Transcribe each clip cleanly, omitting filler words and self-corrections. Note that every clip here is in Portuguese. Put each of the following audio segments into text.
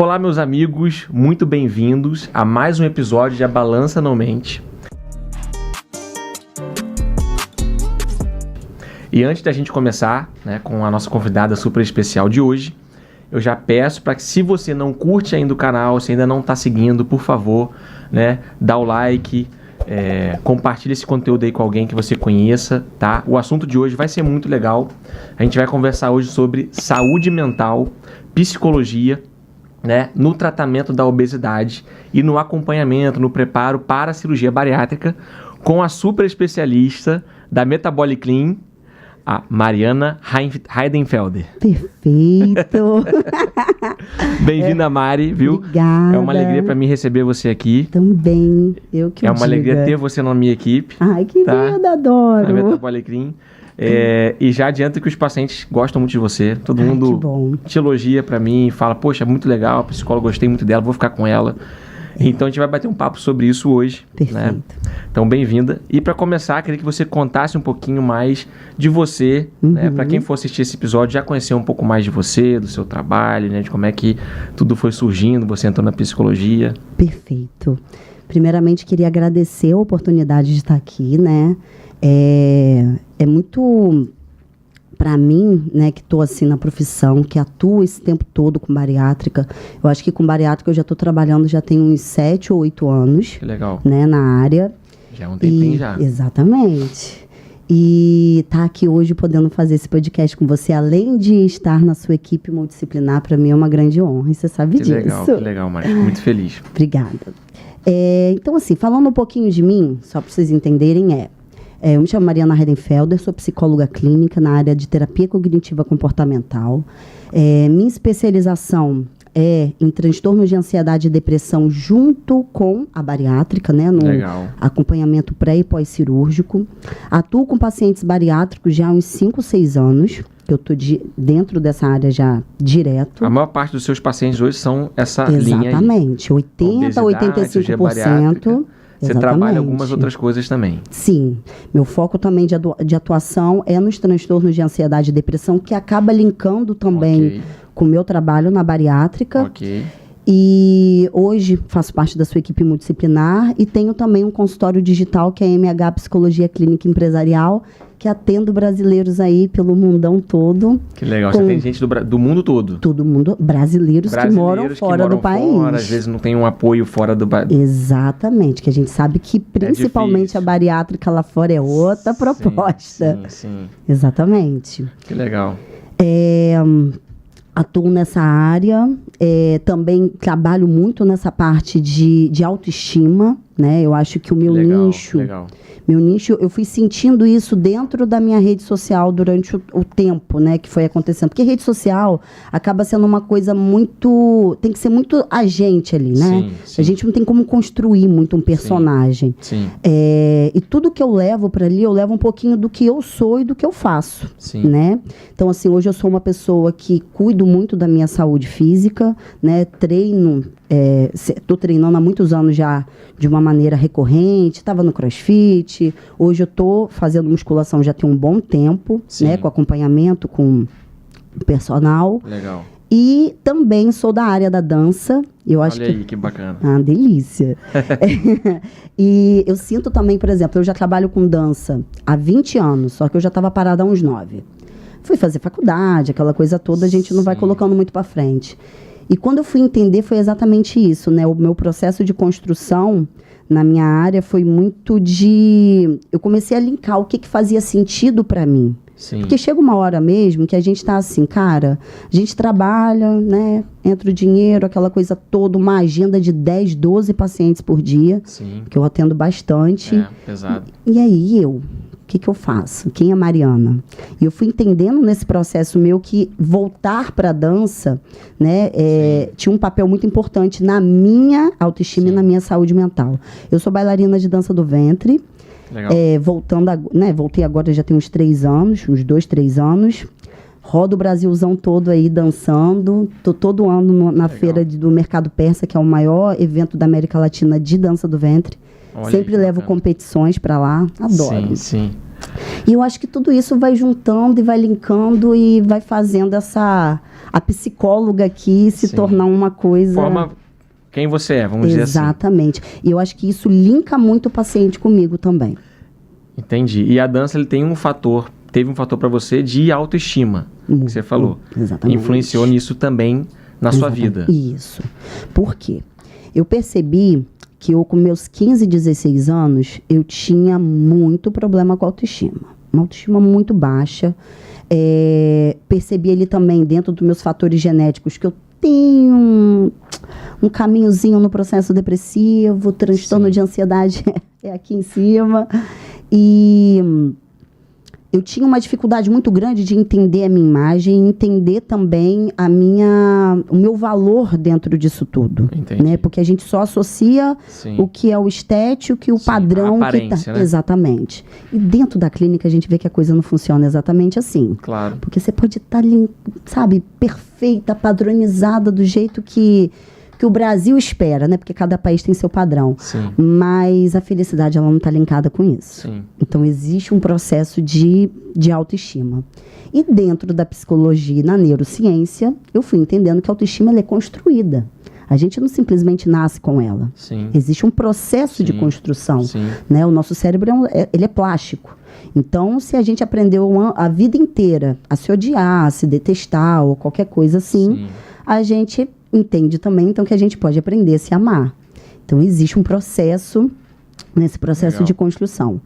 Olá, meus amigos, muito bem-vindos a mais um episódio de A Balança Não Mente. E antes da gente começar, com a nossa convidada super especial de hoje, eu já peço para que, se você não curte ainda o canal, se ainda não está seguindo, por favor, dá o like, compartilha esse conteúdo aí com alguém que você conheça, tá? O assunto de hoje vai ser muito legal. A gente vai conversar hoje sobre saúde mental, psicologia, no tratamento da obesidade e no acompanhamento, no preparo para a cirurgia bariátrica, com a super especialista da Metabolic Clean, a Mariana Heidenfelder. Perfeito! Bem-vinda, Mari, viu? Obrigada. É uma alegria para mim receber você aqui. Também, eu que É uma alegria ter você na minha equipe. Ai, que linda, adoro! Na Metabolic Clean. E já adianta que os pacientes gostam muito de você. Todo mundo te elogia pra mim, fala, poxa, muito legal, a psicóloga, gostei muito dela, vou ficar com ela. Então a gente vai bater um papo sobre isso hoje. Perfeito. Então, bem-vinda. E para começar, queria que você contasse um pouquinho mais de você, para quem for assistir esse episódio, já conhecer um pouco mais de você, do seu trabalho, de como é que tudo foi surgindo, você entrou na psicologia. Perfeito. Primeiramente, queria agradecer a oportunidade de estar aqui, É muito, para mim, que estou assim na profissão, que atuo esse tempo todo com bariátrica. Eu acho que com bariátrica eu já estou trabalhando, já tem uns 7 ou 8 anos. Que legal. Na área. Já é um tempinho já. Exatamente. E estar aqui hoje podendo fazer esse podcast com você, além de estar na sua equipe multidisciplinar, para mim é uma grande honra, e você sabe disso. Que legal, Maria. Muito feliz. Obrigada. Então, assim, falando um pouquinho de mim, só para vocês entenderem, eu me chamo Mariana Heidenfelder, sou psicóloga clínica na área de terapia cognitiva comportamental. Minha especialização é em transtornos de ansiedade e depressão junto com a bariátrica, no acompanhamento pré e pós-cirúrgico. Atuo com pacientes bariátricos já há uns 5, 6 anos. Eu estou dentro dessa área já direto. A maior parte dos seus pacientes hoje são essa linha aí. Exatamente, 80% a 85%. Você trabalha algumas outras coisas também. Sim. Meu foco também de atuação é nos transtornos de ansiedade e depressão, que acaba linkando também com o meu trabalho na bariátrica. E hoje faço parte da sua equipe multidisciplinar e tenho também um consultório digital, que é a MH Psicologia Clínica Empresarial, que atendo brasileiros aí pelo mundão todo. Que legal, você tem gente do mundo todo. Todo mundo, brasileiros que moram fora do país. Às vezes não tem um apoio fora do país. Exatamente, que a gente sabe que principalmente a bariátrica lá fora é outra proposta. Sim. Exatamente. Que legal. Atuo nessa área, também trabalho muito nessa parte de autoestima, Eu acho que o meu nicho... Meu nicho, eu fui sentindo isso dentro da minha rede social durante o tempo, que foi acontecendo. Porque rede social acaba sendo uma coisa muito... Tem que ser muito a gente ali, Sim. A gente não tem como construir muito um personagem. Sim. E tudo que eu levo para ali, eu levo um pouquinho do que eu sou e do que eu faço. Sim. Então, assim, hoje eu sou uma pessoa que cuido muito da minha saúde física, treino... Estou treinando há muitos anos já de uma maneira recorrente, estava no CrossFit, hoje eu estou fazendo musculação já tem um bom tempo, com acompanhamento com o personal. Legal. E também sou da área da dança. Olha aí, que bacana. Ah, delícia. E eu sinto também, por exemplo, eu já trabalho com dança há 20 anos, só que eu já estava parada há uns 9. Fui fazer faculdade, aquela coisa toda, a gente não vai colocando muito para frente. E quando eu fui entender, foi exatamente isso, O meu processo de construção na minha área foi muito de... Eu comecei a linkar o que fazia sentido para mim. Sim. Porque chega uma hora mesmo que a gente tá assim, cara, a gente trabalha, entra o dinheiro, aquela coisa toda, uma agenda de 10, 12 pacientes por dia. Sim. Que eu atendo bastante. Pesado. E aí o que eu faço? Quem é Mariana? E eu fui entendendo nesse processo meu que voltar para a dança, tinha um papel muito importante na minha autoestima e na minha saúde mental. Eu sou bailarina de dança do ventre. Legal. Voltei agora, já tem uns 3 anos, uns 2, 3 anos. Rodo o Brasilzão todo aí dançando. Tô todo ano na feira do Mercado Persa, que é o maior evento da América Latina de dança do ventre. Sempre levo competições para lá. Adoro. Sim. E eu acho que tudo isso vai juntando e vai linkando e vai fazendo essa a psicóloga aqui se Sim. tornar uma coisa... Forma quem você é, vamos dizer assim. Exatamente. E eu acho que isso linka muito o paciente comigo também. Entendi. E a dança, ele teve um fator para você de autoestima, que você falou. Exatamente. Influenciou nisso também na sua vida. Isso. Por quê? Eu percebi que eu, com meus 15, 16 anos, eu tinha muito problema com a autoestima. Uma autoestima muito baixa. Percebi ele também dentro dos meus fatores genéticos, que eu tenho um caminhozinho no processo depressivo, transtorno Sim. de ansiedade é aqui em cima. E eu tinha uma dificuldade muito grande de entender a minha imagem e entender também o meu valor dentro disso tudo. Entendi. Né? Porque a gente só associa Sim. o que é o estético e o Sim, padrão. a aparência, né? Exatamente. E dentro da clínica a gente vê que a coisa não funciona exatamente assim. Claro. Porque você pode estar, sabe, perfeita, padronizada do jeito que o Brasil espera, né? Porque cada país tem seu padrão. Sim. Mas a felicidade, ela não está linkada com isso. Sim. Então, existe um processo de autoestima. E dentro da psicologia e na neurociência, eu fui entendendo que a autoestima ela é construída. A gente não simplesmente nasce com ela. Sim. Existe um processo de Sim. construção. Sim. Né? O nosso cérebro ele é plástico. Então, se a gente aprendeu a vida inteira a se odiar, a se detestar ou qualquer coisa assim, Sim. a gente entende também então que a gente pode aprender a se amar. Então, existe um processo, nesse processo Legal. de construção.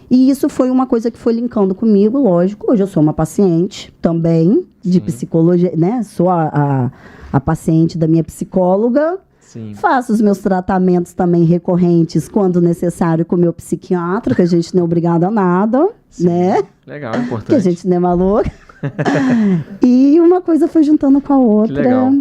E isso foi uma coisa que foi linkando comigo, lógico. Hoje eu sou uma paciente também de psicologia, né? Sou a paciente da minha psicóloga. Sim. Faço os meus tratamentos também recorrentes, quando necessário, com o meu psiquiatra, que a gente não é obrigado a nada, Sim. né? Legal, Que a importante. gente não é maluca. E uma coisa foi juntando com a outra. Que legal.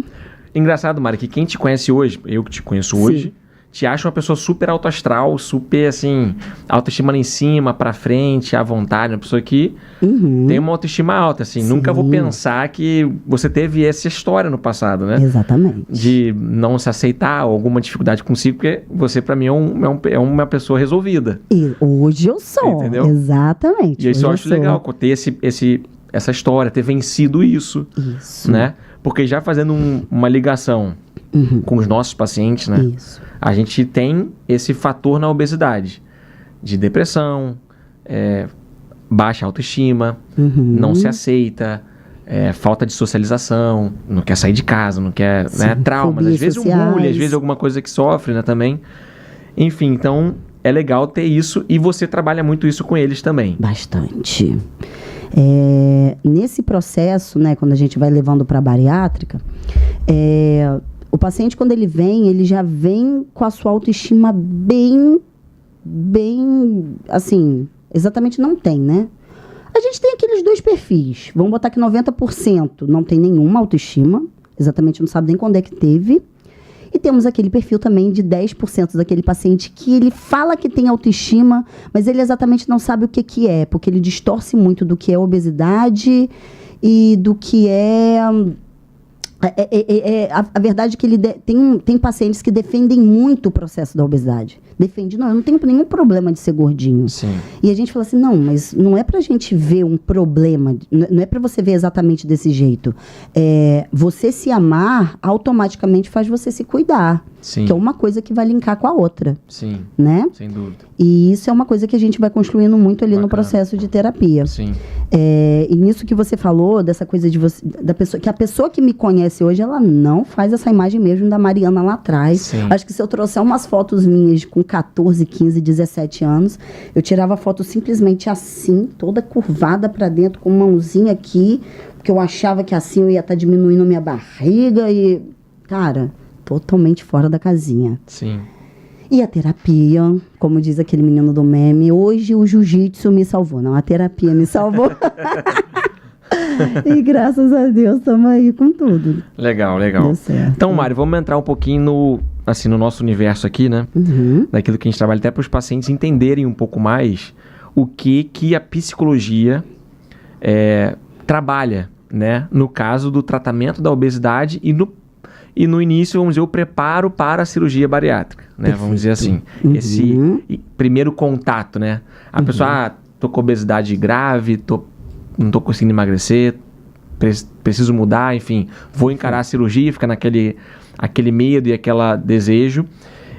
Engraçado, Mari, que quem te conhece hoje, eu que te conheço hoje, te acha uma pessoa super alto astral, super, assim, autoestima lá em cima, pra frente, à vontade, uma pessoa que tem uma autoestima alta, assim. Sim. Nunca vou pensar que você teve essa história no passado, né? Exatamente. De não se aceitar, ou alguma dificuldade consigo, porque você, pra mim, é uma pessoa resolvida. E hoje eu sou. Entendeu? Exatamente. E isso hoje eu acho sou. legal, ter essa história, ter vencido isso, Isso. né? Porque já fazendo uma ligação com os nossos pacientes, né? Isso. A gente tem esse fator na obesidade, de depressão, baixa autoestima, não se aceita, falta de socialização, não quer sair de casa, não quer, né? Traumas, fobias às vezes um sociais. bullying, às vezes alguma coisa que sofre, né, também. Enfim, então é legal ter isso e você trabalha muito isso com eles também. Bastante. Nesse processo, né, quando a gente vai levando para a bariátrica, o paciente, quando ele já vem com a sua autoestima bem, assim, exatamente não tem, né? A gente tem aqueles dois perfis. Vamos botar que 90% não tem nenhuma autoestima, exatamente não sabe nem quando é que teve. E temos aquele perfil também de 10% daquele paciente que ele fala que tem autoestima, mas ele exatamente não sabe o que é, porque ele distorce muito do que é obesidade e do que é... A verdade é que ele tem pacientes que defendem muito o processo da obesidade. Defende, não, eu não tenho nenhum problema de ser gordinho. Sim. E a gente fala assim, não, mas não é pra gente ver um problema, não é pra você ver exatamente desse jeito. Você se amar automaticamente faz você se cuidar. Sim. Que é uma coisa que vai linkar com a outra, Sim, né? sem dúvida. E isso é uma coisa que a gente vai construindo muito ali no Bacana. processo de terapia. Sim. E nisso que você falou, dessa coisa de você, da pessoa, que a pessoa que me conhece hoje, ela não faz essa imagem mesmo da Mariana lá atrás. Sim. Acho que se eu trouxer umas fotos minhas com 14, 15, 17 anos, eu tirava a foto simplesmente assim, toda curvada pra dentro, com mãozinha aqui, porque eu achava que assim eu ia estar diminuindo minha barriga e, cara, totalmente fora da casinha. Sim. E a terapia, como diz aquele menino do meme, hoje o jiu-jitsu me salvou. Não, a terapia me salvou. E graças a Deus estamos aí com tudo. Legal, legal. Deu certo. Então, Mari, vamos entrar um pouquinho no nosso universo aqui, né? Daquilo que a gente trabalha, até para os pacientes entenderem um pouco mais o que a psicologia trabalha, né? No caso do tratamento da obesidade e no início, vamos dizer, o preparo para a cirurgia bariátrica, né? Vamos dizer assim. Esse primeiro contato, né? A pessoa, tô com obesidade grave, não tô conseguindo emagrecer, preciso mudar, enfim, vou encarar a cirurgia, fica aquele medo e aquele desejo.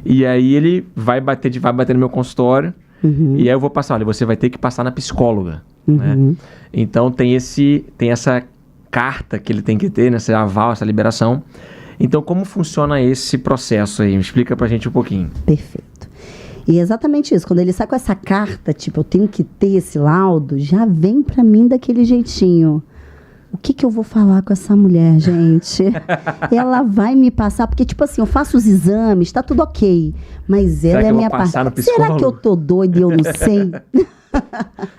E aí ele vai bater no meu consultório, e aí eu vou passar, olha, você vai ter que passar na psicóloga, né? Então tem essa carta que ele tem que ter, né, esse aval, essa liberação. Então como funciona esse processo aí? Me explica pra gente um pouquinho. Perfeito. E é exatamente isso, quando ele sai com essa carta, tipo, eu tenho que ter esse laudo, já vem pra mim daquele jeitinho. O que eu vou falar com essa mulher, gente? Ela vai me passar, porque, tipo assim, eu faço os exames, tá tudo ok, mas ela é a minha parte. Será que eu tô doida e eu não sei?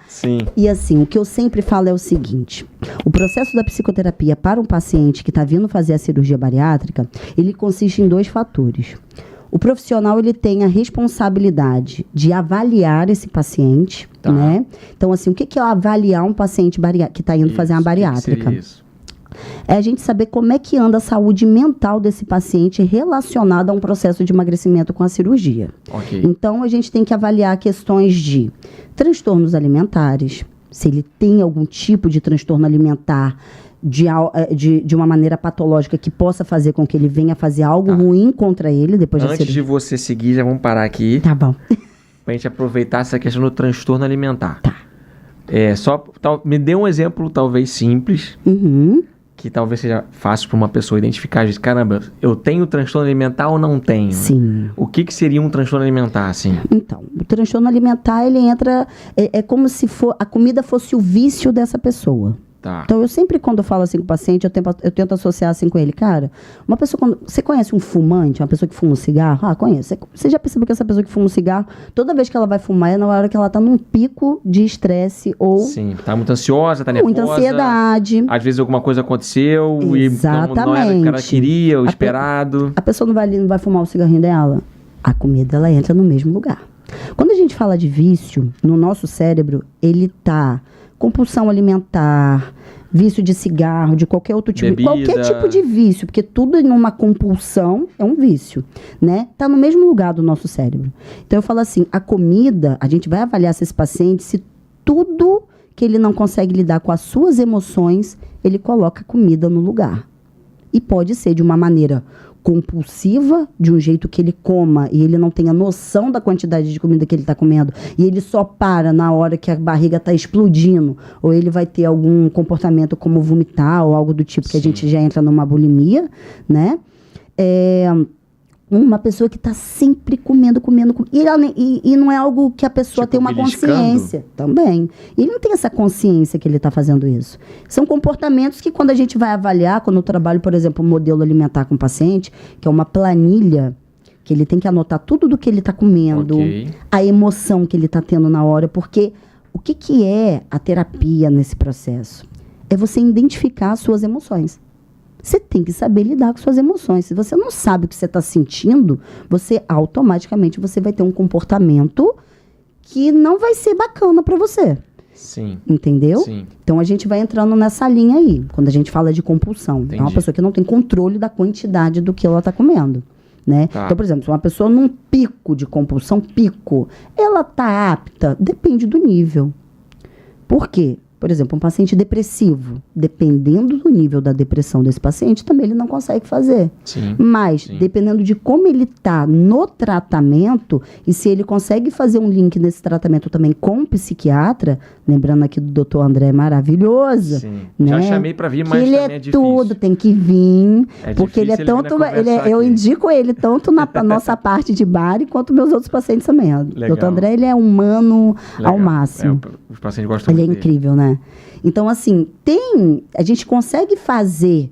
Sim. E assim, o que eu sempre falo é o seguinte: o processo da psicoterapia para um paciente que está vindo fazer a cirurgia bariátrica, ele consiste em 2 fatores. O profissional, ele tem a responsabilidade de avaliar esse paciente, né? Então, assim, o que é avaliar um paciente que está indo fazer uma bariátrica? Isso. É a gente saber como é que anda a saúde mental desse paciente relacionada a um processo de emagrecimento com a cirurgia. Okay. Então, a gente tem que avaliar questões de transtornos alimentares, se ele tem algum tipo de transtorno alimentar de uma maneira patológica que possa fazer com que ele venha fazer algo ruim contra ele depois da cirurgia. Antes de você seguir, já vamos parar aqui. Tá bom. Pra gente aproveitar essa questão do transtorno alimentar. Tá. Me dê um exemplo, talvez simples, que talvez seja fácil para uma pessoa identificar. Diz, caramba, eu tenho transtorno alimentar ou não tenho? Sim. O que seria um transtorno alimentar, assim? Então, o transtorno alimentar, ele entra... É como se a comida fosse o vício dessa pessoa. Tá. Então, eu sempre, quando eu falo assim com o paciente, eu tento associar assim com ele. Cara, uma pessoa, você conhece um fumante, uma pessoa que fuma um cigarro? Ah, conheço. Você já percebeu que essa pessoa que fuma um cigarro, toda vez que ela vai fumar, é na hora que ela tá num pico de estresse ou... Sim, tá muito ansiosa, tá nervosa. Muita ansiedade. Às vezes alguma coisa aconteceu Exatamente. e não era o que ela queria, o esperado. A pessoa não vai fumar o cigarrinho dela. A comida, ela entra no mesmo lugar. Quando a gente fala de vício, no nosso cérebro, ele tá... compulsão alimentar, vício de cigarro, de qualquer outro tipo, bebida. Qualquer tipo de vício, porque tudo em uma compulsão é um vício, né? Tá no mesmo lugar do nosso cérebro. Então eu falo assim, a comida, a gente vai avaliar se esse paciente, se tudo que ele não consegue lidar com as suas emoções, ele coloca a comida no lugar. E pode ser de uma maneira compulsiva, de um jeito que ele coma e ele não tenha noção da quantidade de comida que ele está comendo, e ele só para na hora que a barriga está explodindo, ou ele vai ter algum comportamento como vomitar ou algo do tipo, que a gente já entra numa bulimia, né? Uma pessoa que está sempre comendo. E não é algo que a pessoa tem uma consciência também. Ele não tem essa consciência que ele está fazendo isso. São comportamentos que, quando a gente vai avaliar, quando eu trabalho, por exemplo, um modelo alimentar com o paciente, que é uma planilha, que ele tem que anotar tudo do que ele está comendo, a emoção que ele está tendo na hora, porque o que é a terapia nesse processo? É você identificar as suas emoções. Você tem que saber lidar com suas emoções. Se você não sabe o que você está sentindo, você automaticamente vai ter um comportamento que não vai ser bacana para você. Sim. Entendeu? Sim. Então a gente vai entrando nessa linha aí, quando a gente fala de compulsão. Entendi. É uma pessoa que não tem controle da quantidade do que ela está comendo, né? Tá. Então, por exemplo, se uma pessoa num pico de compulsão, ela está apta? Depende do nível. Por quê? Por exemplo, um paciente depressivo, dependendo do nível da depressão desse paciente, também ele não consegue fazer. Sim. Mas, dependendo de como ele está no tratamento, e se ele consegue fazer um link nesse tratamento também com o psiquiatra, lembrando aqui do Dr. André maravilhoso. Sim. Né? Já chamei para vir, mas ele também é difícil. Tudo, tem que vir, porque ele é difícil tanto... eu indico ele tanto na nossa parte de bari, quanto meus outros pacientes também. O Dr. André, ele é humano ao máximo. Os pacientes gostam ele muito é incrível, né? Então, assim, a gente consegue fazer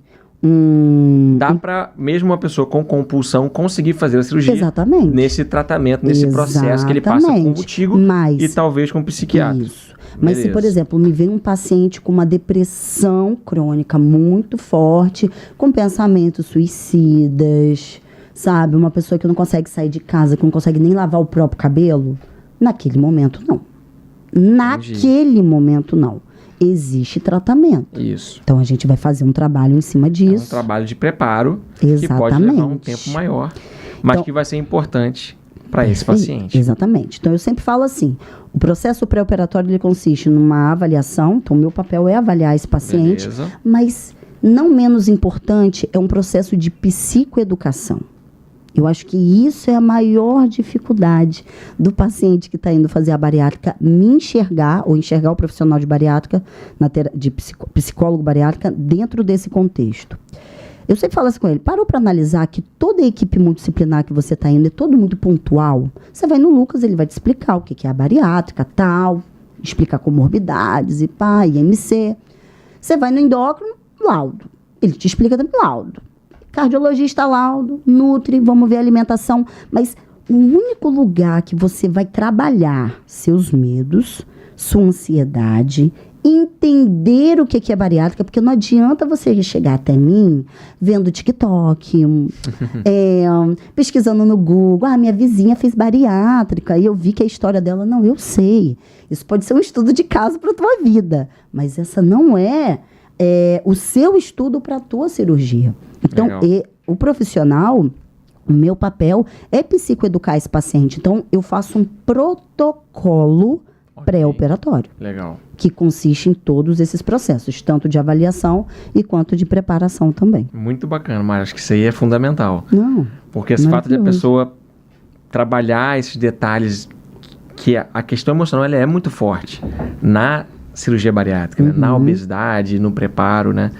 Dá para mesmo uma pessoa com compulsão conseguir fazer a cirurgia. Exatamente. Nesse tratamento, nesse processo que ele passa contigo e talvez com o psiquiatra. Isso. Mas se, por exemplo, me vem um paciente com uma depressão crônica muito forte, com pensamentos suicidas, sabe? Uma pessoa que não consegue sair de casa, que não consegue nem lavar o próprio cabelo, naquele momento, não. Naquele momento, não. Existe tratamento. Isso. Então, a gente vai fazer um trabalho em cima disso. É um trabalho de preparo. Exatamente. Que pode levar um tempo maior, mas então, que vai ser importante para esse paciente. Exatamente. Então, eu sempre falo assim, o processo pré-operatório ele consiste numa avaliação, então o meu papel é avaliar esse paciente, Beleza. mas não menos importante é um processo de psicoeducação. Eu acho que isso é a maior dificuldade do paciente que está indo fazer a bariátrica, me enxergar, ou enxergar o profissional de bariátrica, de psicólogo bariátrica, dentro desse contexto. Eu sempre falo assim com ele, parou para analisar que toda a equipe multidisciplinar que você está indo é todo muito pontual. Você vai no Lucas, ele vai te explicar o que é a bariátrica, tal, explicar comorbidades e pá, IMC. Você vai no endócrino, laudo. Ele te explica também laudo. Cardiologista, laudo, nutri, vamos ver a alimentação. Mas o único lugar que você vai trabalhar seus medos, sua ansiedade, entender o que é bariátrica, porque não adianta você chegar até mim vendo TikTok, pesquisando no Google, minha vizinha fez bariátrica e eu vi que a história dela, não, eu sei. Isso pode ser um estudo de caso para a tua vida, mas essa não é o seu estudo para a tua cirurgia. Então, o profissional, o meu papel é psicoeducar esse paciente. Então, eu faço um protocolo pré-operatório. Legal. Que consiste em todos esses processos, tanto de avaliação e quanto de preparação também. Muito bacana, mas acho que isso aí é fundamental. Não. Porque esse fato de a pessoa trabalhar esses detalhes, que a questão emocional ela é muito forte na cirurgia bariátrica, né? Na obesidade, no preparo, né?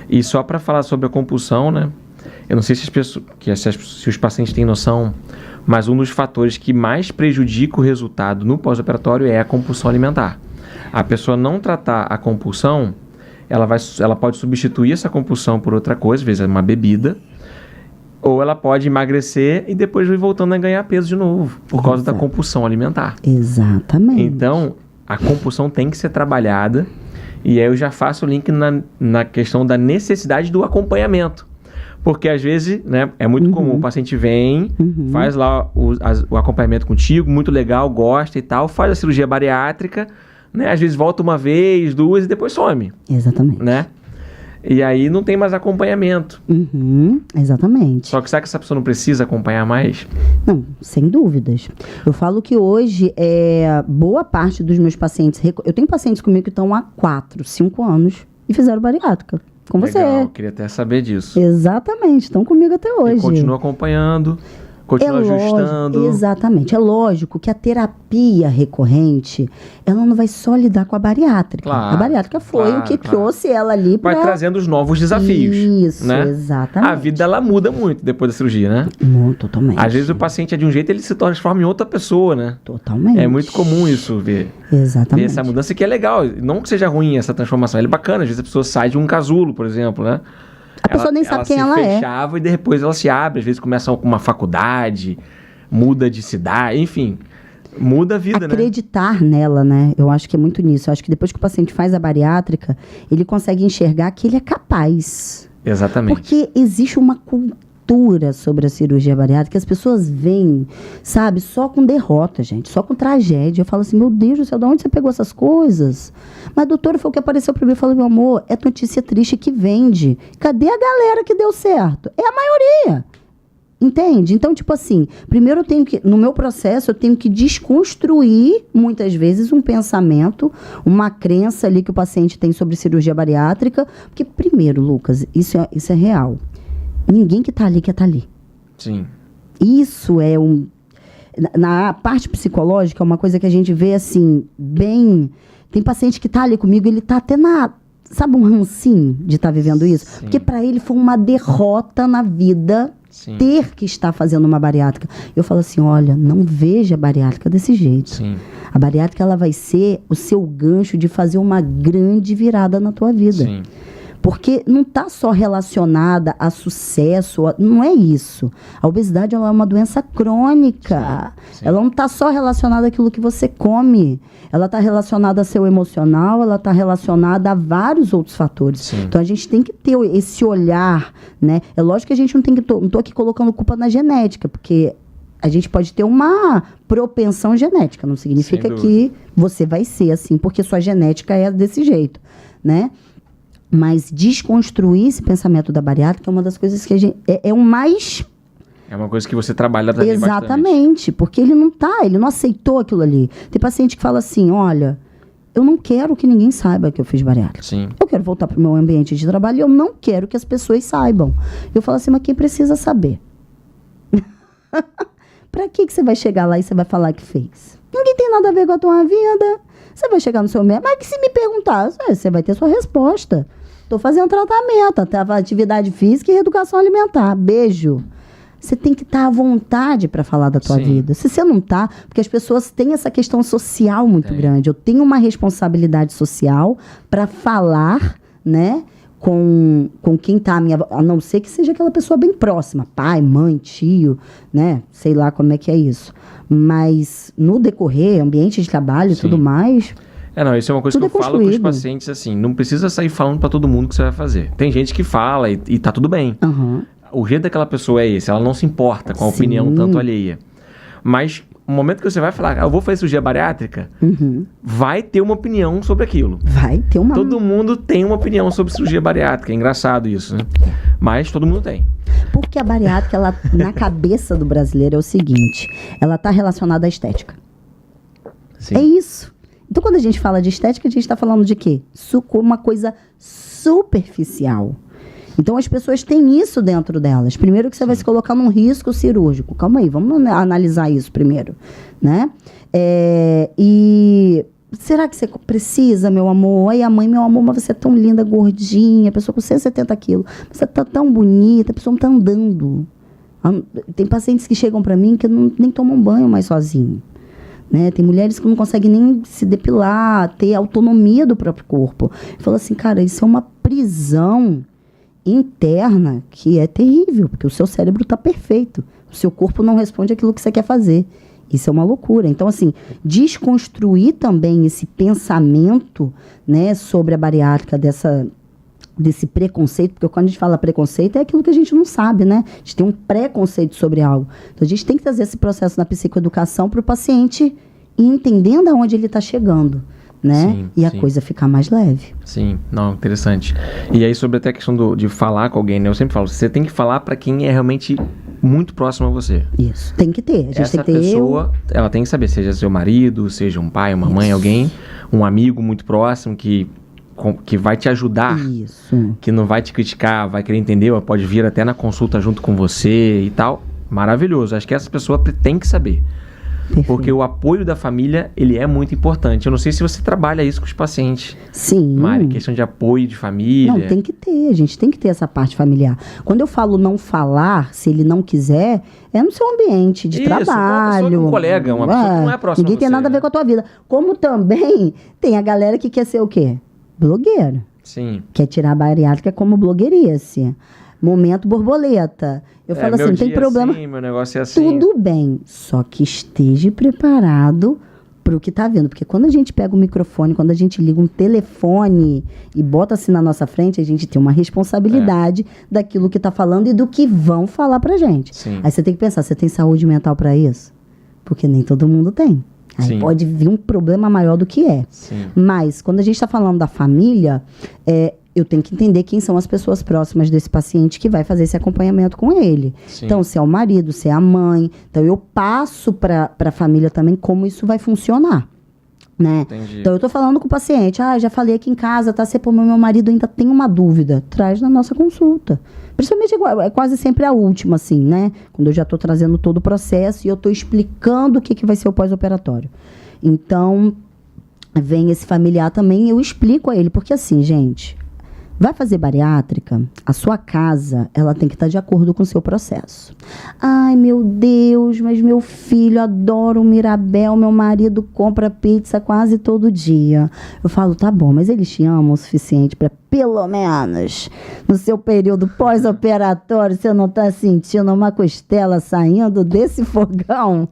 E só para falar sobre a compulsão, né? Eu não sei se se os pacientes têm noção, mas um dos fatores que mais prejudica o resultado no pós-operatório é a compulsão alimentar. A pessoa não tratar a compulsão, ela pode substituir essa compulsão por outra coisa, às vezes uma bebida, ou ela pode emagrecer e depois ir voltando a ganhar peso de novo, por causa da compulsão alimentar. Exatamente. Então, a compulsão tem que ser trabalhada, e aí eu já faço o link na questão da necessidade do acompanhamento. Porque às vezes, né, é muito comum, o paciente vem, faz lá o acompanhamento contigo, muito legal, gosta e tal, faz a cirurgia bariátrica, né, às vezes volta uma vez, duas e depois some. Exatamente. Né? E aí não tem mais acompanhamento. Exatamente. Só que será que essa pessoa não precisa acompanhar mais? Não, sem dúvidas. Eu falo que hoje, boa parte dos meus pacientes... Eu tenho pacientes comigo que estão há 4, 5 anos e fizeram bariátrica. Com Legal, você. queria até saber disso. Exatamente, estão comigo até hoje. E continua acompanhando, continua ajustando. Exatamente. É lógico que a terapia recorrente, ela não vai só lidar com a bariátrica. Claro, a bariátrica foi o que trouxe ela ali para... Vai trazendo os novos desafios. Isso, né? exatamente. A vida, ela muda muito depois da cirurgia, né? Totalmente. Às vezes o paciente é de um jeito, ele se transforma em outra pessoa, né? Totalmente. É muito comum isso, ver essa mudança, que é legal. Não que seja ruim essa transformação, ela é bacana. Às vezes a pessoa sai de um casulo, por exemplo, né? A pessoa nem sabe quem ela é. Ela se fechava e depois ela se abre. Às vezes começa com uma faculdade, muda de cidade, enfim, muda a vida, Acreditar nela, né? Eu acho que é muito nisso. Eu acho que depois que o paciente faz a bariátrica, ele consegue enxergar que ele é capaz. Exatamente. Porque existe uma cultura sobre a cirurgia bariátrica, as pessoas veem, sabe, só com derrota, gente, só com tragédia. Eu falo assim, meu Deus do céu, de onde você pegou essas coisas? Mas, doutora, foi o que apareceu para mim. Eu falo, meu amor, é notícia triste que vende. Cadê a galera que deu certo? É a maioria. Entende? Então, tipo assim, primeiro no meu processo, eu tenho que desconstruir, muitas vezes, um pensamento, uma crença ali que o paciente tem sobre cirurgia bariátrica. Porque, primeiro, Lucas, isso é real. Ninguém que tá ali quer estar ali. Sim. Isso é na parte psicológica, é uma coisa que a gente vê, assim, bem... Tem paciente que tá ali comigo, ele tá até sabe, um rancinho de estar vivendo isso? Sim. Porque para ele foi uma derrota na vida... Sim. Ter que estar fazendo uma bariátrica. Eu falo assim, olha, não veja a bariátrica desse jeito. Sim. A bariátrica, ela vai ser o seu gancho de fazer uma grande virada na tua vida. Sim. Porque não está só relacionada a sucesso, não é isso. A obesidade, ela é uma doença crônica. Sim. Ela não está só relacionada àquilo que você come. Ela está relacionada ao seu emocional, ela está relacionada a vários outros fatores. Sim. Então, a gente tem que ter esse olhar, né? É lógico que a gente não estou aqui colocando culpa na genética, porque a gente pode ter uma propensão genética. Não significa que você vai ser assim, porque sua genética é desse jeito, né? Mas desconstruir esse pensamento da bariátrica é uma das coisas que a gente... É o mais É uma coisa que você trabalha também bastante. Exatamente, porque ele não aceitou aquilo ali. Tem paciente que fala assim, olha, eu não quero que ninguém saiba que eu fiz bariátrica. Sim. Eu quero voltar pro meu ambiente de trabalho e eu não quero que as pessoas saibam. Eu falo assim, mas quem precisa saber? Pra que você vai chegar lá e você vai falar que fez? Ninguém tem nada a ver com a tua vida. Você vai chegar no seu médico, mas que se me perguntar, você vai ter sua resposta. Tô fazendo tratamento, até atividade física e reeducação alimentar. Beijo. Você tem que estar à vontade para falar da tua vida. Se você não tá, porque as pessoas têm essa questão social muito grande. Eu tenho uma responsabilidade social para falar, né, com quem tá à minha, a não ser que seja aquela pessoa bem próxima, pai, mãe, tio, né, sei lá como é que é isso. Mas no decorrer, ambiente de trabalho e tudo mais, não, isso é uma coisa que eu falo com os pacientes, assim, não precisa sair falando para todo mundo o que você vai fazer. Tem gente que fala e tá tudo bem. O jeito daquela pessoa é esse, ela não se importa com a opinião tanto alheia. Mas no momento que você vai falar, eu vou fazer cirurgia bariátrica, vai ter uma opinião sobre aquilo. Vai ter uma... Todo mundo tem uma opinião sobre cirurgia bariátrica, é engraçado isso, né? Mas todo mundo tem. Porque a bariátrica, ela, na cabeça do brasileiro, é o seguinte, ela está relacionada à estética. Sim. É isso. Então, quando a gente fala de estética, a gente está falando de quê? Uma coisa superficial. Então, as pessoas têm isso dentro delas. Primeiro que você vai se colocar num risco cirúrgico. Calma aí, vamos analisar isso primeiro, né? E será que você precisa, meu amor? Aí a mãe, meu amor, mas você é tão linda, gordinha, a pessoa com 170 quilos. Você tá tão bonita, a pessoa não tá andando. Tem pacientes que chegam para mim que nem tomam banho mais sozinho. Né? Tem mulheres que não conseguem nem se depilar, ter autonomia do próprio corpo. Fala assim, cara, isso é uma prisão interna que é terrível, porque o seu cérebro está perfeito. O seu corpo não responde aquilo que você quer fazer. Isso é uma loucura. Então, assim, desconstruir também esse pensamento, né, sobre a bariátrica, desse preconceito, porque quando a gente fala preconceito é aquilo que a gente não sabe, né? A gente tem um preconceito sobre algo. Então, a gente tem que trazer esse processo na psicoeducação para o paciente ir entendendo aonde ele está chegando, né? Sim, e a coisa ficar mais leve. Sim, não, interessante. E aí, sobre até a questão de falar com alguém, né? Eu sempre falo, você tem que falar para quem é realmente muito próximo a você. Isso, tem que ter. A gente Essa tem que ter pessoa, ela tem que saber, seja seu marido, seja um pai, uma mãe, alguém, um amigo muito próximo que vai te ajudar, que não vai te criticar, vai querer entender, pode vir até na consulta junto com você e tal. Maravilhoso. Acho que essa pessoa tem que saber. Perfeito. Porque o apoio da família, ele é muito importante. Eu não sei se você trabalha isso com os pacientes. Sim. Mari, questão de apoio de família. Não, tem que ter. A gente tem que ter essa parte familiar. Quando eu falo não falar, se ele não quiser, é no seu ambiente de trabalho. Uma pessoa, um colega, uma pessoa que não é próxima. Ninguém tem nada a ver com a tua vida. Como também tem a galera que quer ser o quê? Blogueiro. Sim. Quer tirar a bariátrica como blogueirice. Momento borboleta. Eu falo assim, não tem problema. Assim, meu negócio é assim. Tudo bem. Só que esteja preparado para o que está vendo. Porque quando a gente pega o microfone, quando a gente liga um telefone e bota assim na nossa frente, a gente tem uma responsabilidade daquilo que está falando e do que vão falar pra gente. Sim. Aí você tem que pensar, você tem saúde mental para isso? Porque nem todo mundo tem. Aí pode vir um problema maior do que é. Sim. Mas, quando a gente está falando da família, eu tenho que entender quem são as pessoas próximas desse paciente que vai fazer esse acompanhamento com ele. Sim. Então, se é o marido, se é a mãe. Então, eu passo para a família também como isso vai funcionar. Né? Então, eu estou falando com o paciente. Já falei aqui em casa, tá? Meu marido ainda tem uma dúvida. Traz na nossa consulta. Principalmente, é quase sempre a última, assim, né? Quando eu já estou trazendo todo o processo e eu estou explicando o que vai ser o pós-operatório. Então, vem esse familiar também e eu explico a ele. Porque assim, gente, vai fazer bariátrica, a sua casa, ela tem que estar de acordo com o seu processo. Ai, meu Deus, mas meu filho adora o Mirabel, meu marido compra pizza quase todo dia. Eu falo, tá bom, mas eles te amam o suficiente para, pelo menos, no seu período pós-operatório, você não tá sentindo uma costela saindo desse fogão?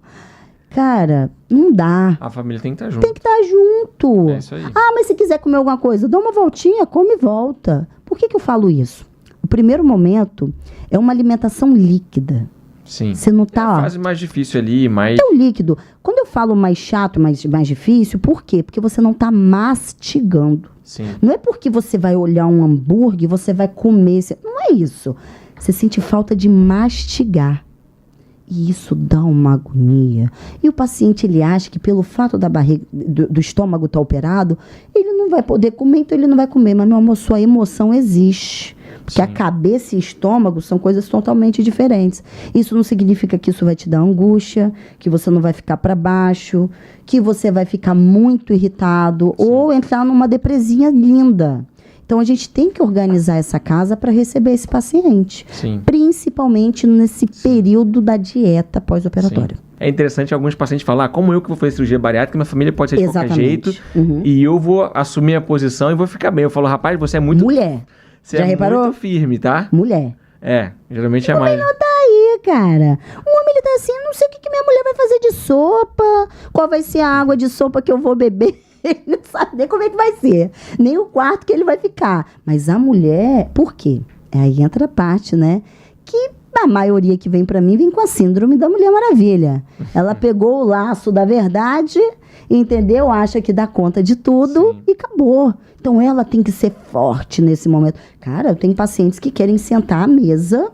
Cara, não dá. A família tem que estar junto. Tem que estar junto. É isso aí. Mas se quiser comer alguma coisa, dá uma voltinha, come e volta. Por que eu falo isso? O primeiro momento é uma alimentação líquida. Sim. Você não tá... É a fase mais difícil ali, mais... É o líquido. Quando eu falo mais chato, mais difícil, por quê? Porque você não tá mastigando. Sim. Não é porque você vai olhar um hambúrguer, você vai comer. Não é isso. Você sente falta de mastigar. E isso dá uma agonia. E o paciente, ele acha que pelo fato da barriga, do estômago estar operado, ele não vai poder comer, então ele não vai comer. Mas, meu amor, sua emoção existe. Porque a cabeça e estômago são coisas totalmente diferentes. Isso não significa que isso vai te dar angústia, que você não vai ficar para baixo, que você vai ficar muito irritado ou entrar numa depresinha linda. Então, a gente tem que organizar essa casa para receber esse paciente. Sim. Principalmente nesse período da dieta pós-operatória. É interessante alguns pacientes falar, como eu que vou fazer cirurgia bariátrica, minha família pode ser de qualquer jeito, e eu vou assumir a posição e vou ficar bem. Eu falo, rapaz, você é muito... Mulher. Você Já reparou? Muito firme, tá? Mulher. Geralmente é mais... Não tá aí, cara. O homem, ele tá assim, não sei o que minha mulher vai fazer de sopa, qual vai ser a água de sopa que eu vou beber. Ele não sabe nem como é que vai ser, nem o quarto que ele vai ficar. Mas a mulher, por quê? Aí entra a parte, né, que a maioria que vem pra mim vem com a síndrome da Mulher Maravilha. Ela pegou o laço da verdade, entendeu? Acha que dá conta de tudo e acabou. Então ela tem que ser forte nesse momento. Cara, eu tenho pacientes que querem sentar à mesa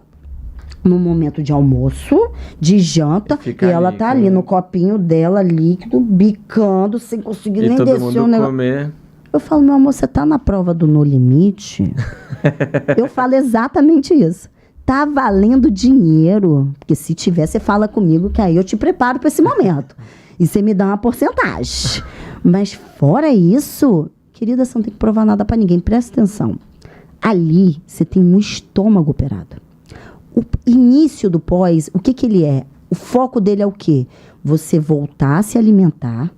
no momento de almoço, de janta, e ela tá ali no copinho dela, líquido, bicando, sem conseguir nem descer o negócio. Comer. Eu falo, meu amor, você tá na prova do No Limite? Eu falo exatamente isso. Tá valendo dinheiro. Porque se tiver, você fala comigo, que aí eu te preparo para esse momento. E você me dá uma porcentagem. Mas fora isso, querida, você não tem que provar nada para ninguém. Presta atenção. Ali, você tem um estômago operado. O início do pós, o que ele é? O foco dele é o quê? Você voltar a se alimentar,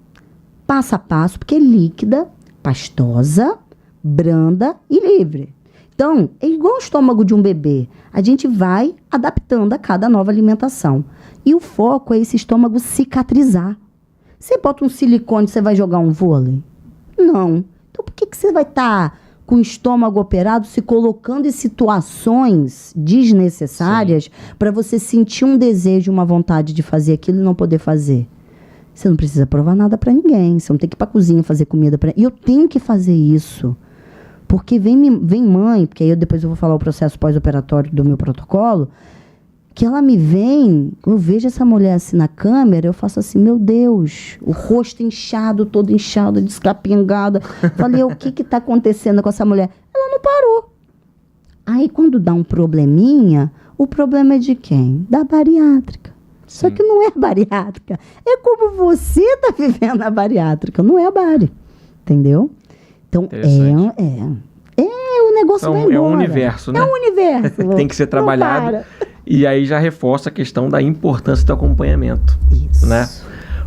passo a passo, porque é líquida, pastosa, branda e livre. Então, é igual o estômago de um bebê. A gente vai adaptando a cada nova alimentação. E o foco é esse estômago cicatrizar. Você bota um silicone, você vai jogar um vôlei? Não. Então, por que você vai estar com o estômago operado, se colocando em situações desnecessárias para você sentir um desejo, uma vontade de fazer aquilo e não poder fazer? Você não precisa provar nada para ninguém. Você não tem que ir para a cozinha fazer comida para... E eu tenho que fazer isso. Porque vem mãe, porque aí depois eu vou falar o processo pós-operatório do meu protocolo, que ela me vem, eu vejo essa mulher assim na câmera, eu faço assim, meu Deus, o rosto inchado, todo inchado, descapingada. Falei, o que está acontecendo com essa mulher? Ela não parou. Aí quando dá um probleminha, o problema é de quem? Da bariátrica. Só que não é bariátrica. É como você está vivendo a bariátrica, não é a bari. Entendeu? Então, o negócio vai embora. É um universo, né? É um universo. Tem que ser trabalhado. E aí já reforça a questão da importância do acompanhamento. Isso. Né?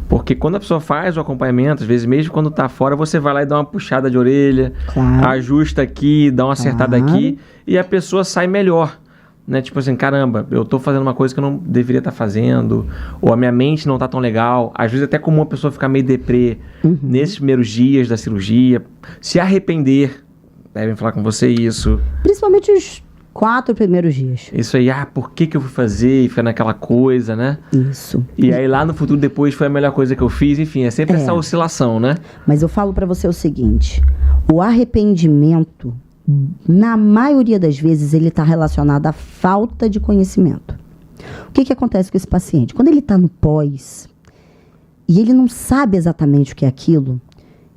Porque quando a pessoa faz o acompanhamento, às vezes mesmo quando tá fora, você vai lá e dá uma puxada de orelha, ajusta aqui, dá uma acertada aqui, e a pessoa sai melhor. Né? Tipo assim, caramba, eu tô fazendo uma coisa que eu não deveria estar fazendo, ou a minha mente não tá tão legal. Às vezes até comum a pessoa ficar meio deprê nesses primeiros dias da cirurgia, se arrepender, devem falar com você isso. Principalmente os 4 primeiros dias. Isso aí, por que eu fui fazer? E ficar naquela coisa, né? Isso. E aí lá no futuro depois foi a melhor coisa que eu fiz. Enfim, é sempre essa oscilação, né? Mas eu falo pra você o seguinte, o arrependimento, na maioria das vezes, ele está relacionado à falta de conhecimento. O que acontece com esse paciente? Quando ele está no pós, e ele não sabe exatamente o que é aquilo,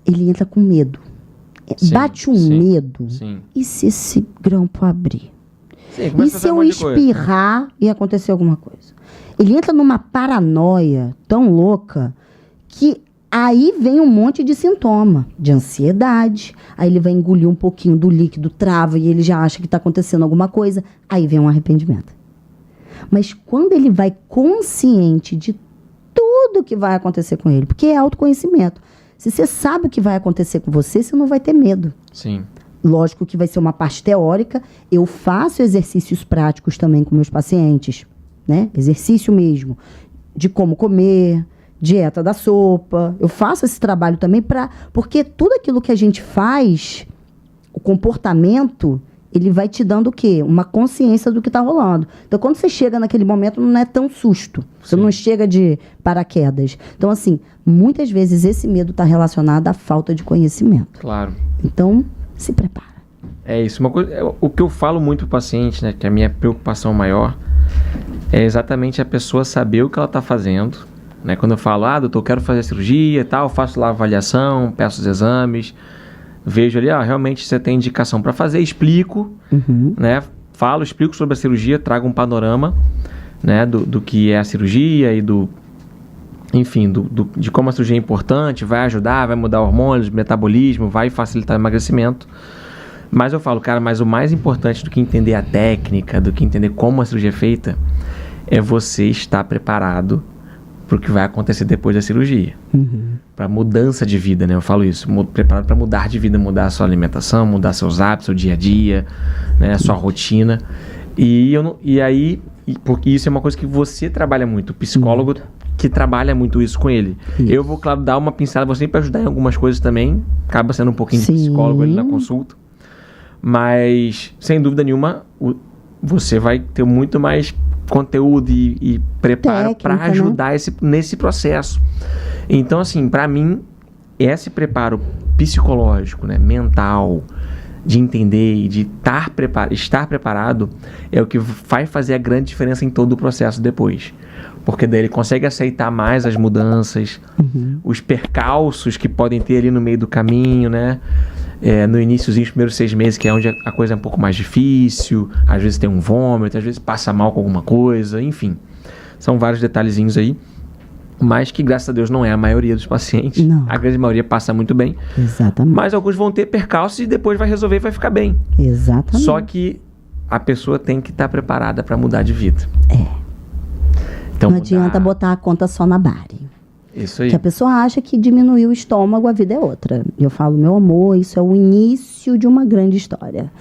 ele entra com medo. Bate medo. Sim. E se esse grampo abrir? E se eu espirrar e acontecer alguma coisa? Ele entra numa paranoia tão louca que aí vem um monte de sintoma, de ansiedade. Aí ele vai engolir um pouquinho do líquido, trava e ele já acha que está acontecendo alguma coisa. Aí vem um arrependimento. Mas quando ele vai consciente de tudo que vai acontecer com ele, porque é autoconhecimento. Se você sabe o que vai acontecer com você, você não vai ter medo. Sim. Lógico que vai ser uma parte teórica. Eu faço exercícios práticos também com meus pacientes, né? Exercício mesmo, de como comer, dieta da sopa. Eu faço esse trabalho também porque tudo aquilo que a gente faz, o comportamento, ele vai te dando o quê? Uma consciência do que está rolando. Então, quando você chega naquele momento, não é tão susto. Você não chega de paraquedas. Então, assim, muitas vezes esse medo está relacionado à falta de conhecimento. Claro. Então, se prepara. É isso. Uma coisa, o que eu falo muito para o paciente, né, que é a minha preocupação maior, é exatamente a pessoa saber o que ela está fazendo, né? Quando eu falo, doutor, eu quero fazer a cirurgia e tal, eu faço lá a avaliação, peço os exames, vejo ali, realmente você tem indicação para fazer, explico, né? Explico sobre a cirurgia, trago um panorama, né? Do que é a cirurgia e enfim, de como a cirurgia é importante, vai ajudar, vai mudar hormônios, metabolismo, vai facilitar o emagrecimento. Mas eu falo, cara, mas o mais importante do que entender a técnica, do que entender como a cirurgia é feita, é você estar preparado para o que vai acontecer depois da cirurgia. Para mudança de vida, né? Eu falo isso, preparado para mudar de vida, mudar a sua alimentação, mudar seus hábitos, seu dia a dia, né? A sua rotina. Porque isso é uma coisa que você trabalha muito, o psicólogo que trabalha muito isso com ele. Isso. Eu vou, claro, dar uma pincelada, vou sempre ajudar em algumas coisas também, acaba sendo um pouquinho de psicólogo ali na consulta, mas, sem dúvida nenhuma, você vai ter muito mais conteúdo e preparo para ajudar, né? Nesse processo. Então, assim, para mim, esse preparo psicológico, né, mental, de entender e de estar preparado é o que vai fazer a grande diferença em todo o processo depois. Porque daí ele consegue aceitar mais as mudanças, os percalços que podem ter ali no meio do caminho, né? No iniciozinho, os primeiros 6 meses, que é onde a coisa é um pouco mais difícil, às vezes tem um vômito, às vezes passa mal com alguma coisa, enfim. São vários detalhezinhos aí, mas que, graças a Deus, não é a maioria dos pacientes. Não. A grande maioria passa muito bem. Exatamente. Mas alguns vão ter percalços e depois vai resolver e vai ficar bem. Exatamente. Só que a pessoa tem que estar preparada para mudar de vida. Então, não adianta botar a conta só na bari. Isso aí. Que a pessoa acha que diminuir o estômago, a vida é outra. Eu falo, meu amor, isso é o início de uma grande história.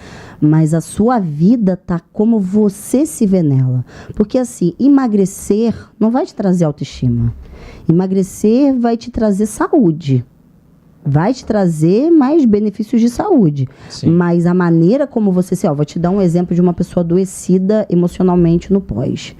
Mas a sua vida tá como você se vê nela. Porque assim, emagrecer não vai te trazer autoestima. Emagrecer vai te trazer saúde. Vai te trazer mais benefícios de saúde. Sim. Mas a maneira como você se... vou te dar um exemplo de uma pessoa adoecida emocionalmente no pós.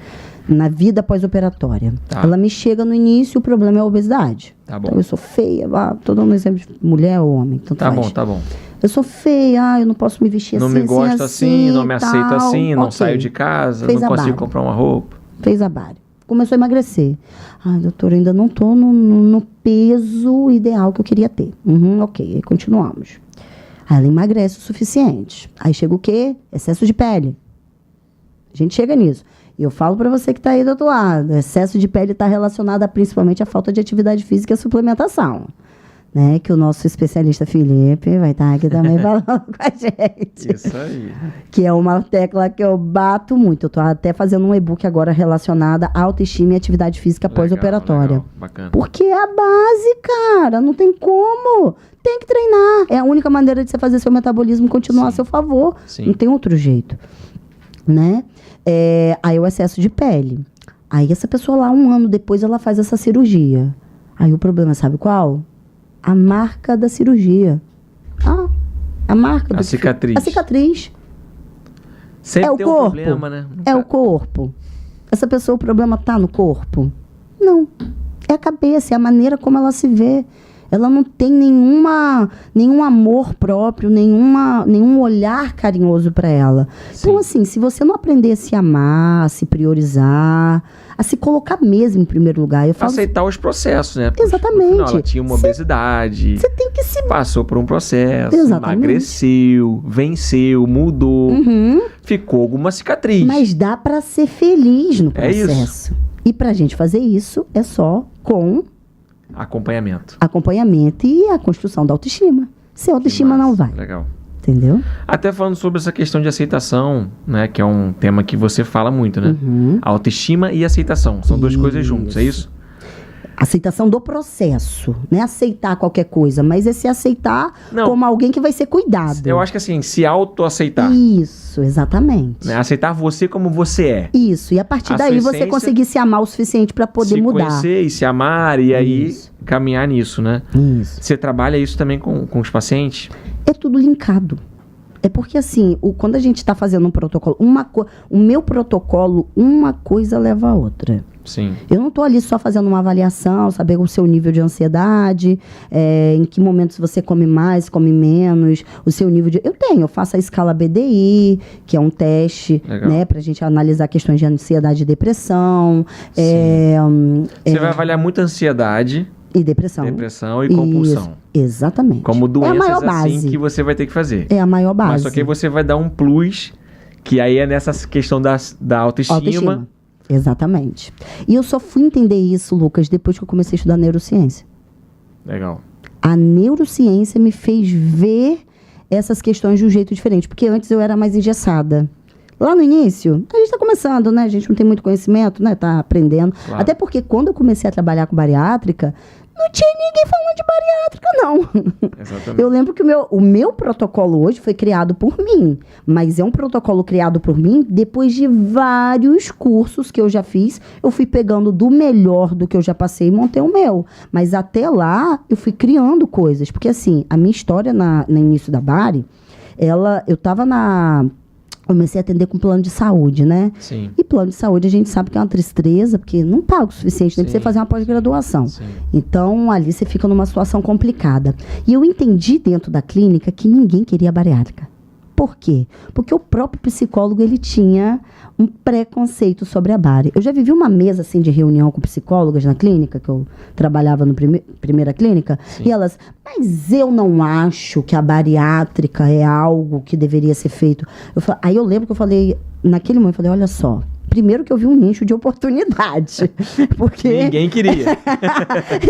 Na vida pós-operatória. Tá. Ela me chega no início, o problema é a obesidade. Tá bom. Então, eu sou feia. Tô dando um exemplo de mulher ou homem. Tanto faz. Tá bom. Eu sou feia, eu não posso me vestir não assim, me gosto assim, não me aceito assim, não saio de casa, não consigo comprar uma roupa. Fez a bari. Começou a emagrecer. Doutora, ainda não tô no peso ideal que eu queria ter. Ok, aí continuamos. Aí ela emagrece o suficiente. Aí chega o quê? Excesso de pele. A gente chega nisso. E eu falo para você que está aí do outro lado, excesso de pele está relacionado principalmente à falta de atividade física e à suplementação. Né? Que o nosso especialista Felipe vai estar aqui também falando com a gente. Isso aí. Que é uma tecla que eu bato muito. Eu estou até fazendo um e-book agora relacionada à autoestima e atividade física pós-operatória. Bacana. Porque é a base, cara. Não tem como. Tem que treinar. É a única maneira de você fazer seu metabolismo continuar a seu favor. Sim. Não tem outro jeito. Né? Aí o excesso de pele. Aí essa pessoa lá, 1 ano depois, ela faz essa cirurgia. Aí o problema, sabe qual? A marca da cirurgia. A marca. A cicatriz. A cicatriz. Sempre tem um problema, né? É o corpo. Essa pessoa, o problema tá no corpo? Não. É a cabeça, é a maneira como ela se vê. Ela não tem nenhum amor próprio, nenhum olhar carinhoso para ela. Sim. Então, assim, se você não aprender a se amar, a se priorizar, a se colocar mesmo em primeiro lugar... Aceitar os processos, né? Exatamente. No final, ela tinha uma obesidade. Você tem que se... Passou por um processo, exatamente. Emagreceu, venceu, mudou, ficou alguma cicatriz. Mas dá para ser feliz no processo. É isso. E pra gente fazer isso, é só com... Acompanhamento e a construção da autoestima. Sem autoestima não vai. Legal. Entendeu? Até falando sobre essa questão de aceitação, né? Que é um tema que você fala muito, né? Autoestima e aceitação. São duas coisas juntas, é isso? Aceitação do processo. Não é aceitar qualquer coisa, mas é se aceitar como alguém que vai ser cuidado. Eu acho que assim, se autoaceitar. Isso, exatamente. Né? Aceitar você como você é. Isso, e a partir daí você conseguir se amar o suficiente para poder mudar. Se conhecer e se amar e aí caminhar nisso, né? Isso. Você trabalha isso também com os pacientes? É tudo linkado. É porque, assim, quando a gente está fazendo um protocolo, o meu protocolo, uma coisa leva a outra. Sim. Eu não estou ali só fazendo uma avaliação, saber o seu nível de ansiedade, em que momentos você come mais, come menos, o seu nível de... Eu faço a escala BDI, que é um teste, né, para a gente analisar questões de ansiedade e depressão. Você vai avaliar muito ansiedade... E depressão. Depressão e compulsão. Isso, exatamente. Como doenças é a maior base. assim que você vai ter que fazer. É a maior base. Mas só que aí você vai dar um plus, que aí é nessa questão da autoestima. Exatamente. E eu só fui entender isso, Lucas, depois que eu comecei a estudar neurociência. Legal. A neurociência me fez ver essas questões de um jeito diferente. Porque antes eu era mais engessada. Lá no início, a gente está começando, né? A gente não tem muito conhecimento, né? Tá aprendendo. Claro. Até porque quando eu comecei a trabalhar com bariátrica, não tinha ninguém falando de bariátrica, não. Exatamente. Eu lembro que o meu protocolo hoje foi criado por mim. Mas é um protocolo criado por mim depois de vários cursos que eu já fiz. Eu fui pegando do melhor do que eu já passei e montei o meu. Mas até lá, eu fui criando coisas. Porque assim, a minha história no início da Bari, eu estava comecei a atender com plano de saúde, né? Sim. E plano de saúde a gente sabe que é uma tristeza, porque não paga o suficiente, nem pra você fazer uma pós-graduação. Então, ali você fica numa situação complicada. E eu entendi dentro da clínica que ninguém queria bariátrica. Por quê? Porque o próprio psicólogo, ele tinha um preconceito sobre a bari. Eu já vivi uma mesa, assim, de reunião com psicólogas na clínica, que eu trabalhava no primeira clínica, e elas, mas eu não acho que a bariátrica é algo que deveria ser feito. Aí eu lembro que eu falei, naquele momento, eu falei, olha só, primeiro que eu vi um nicho de oportunidade, porque... Ninguém queria.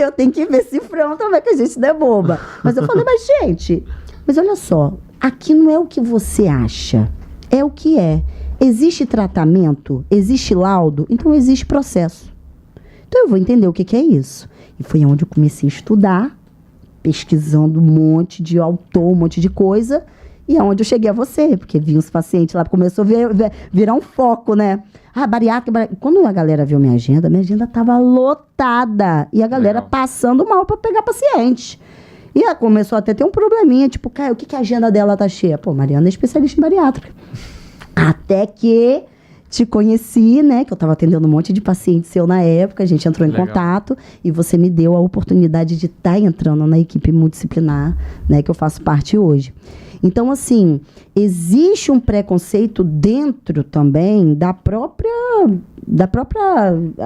Eu tenho que ver cifrão também, que a gente não é boba. Mas eu falei, mas gente, mas olha só, aqui não é o que você acha, é o que é. Existe tratamento, existe laudo, então existe processo. Então eu vou entender o que é isso. E foi onde eu comecei a estudar, pesquisando um monte de autor, um monte de coisa, e é onde eu cheguei a você, porque vi os pacientes lá, começou a virar um foco, né? Bariátrica. Quando a galera viu minha agenda estava lotada, e a galera passando mal para pegar paciente. E ela começou até a ter um probleminha, tipo, cara, o que a agenda dela tá cheia? Pô, Mariana é especialista em bariátrica. Até que te conheci, né? Que eu estava atendendo um monte de paciente seu na época, a gente entrou em contato e você me deu a oportunidade de estar entrando na equipe multidisciplinar, né? Que eu faço parte hoje. Então, assim, existe um preconceito dentro também da própria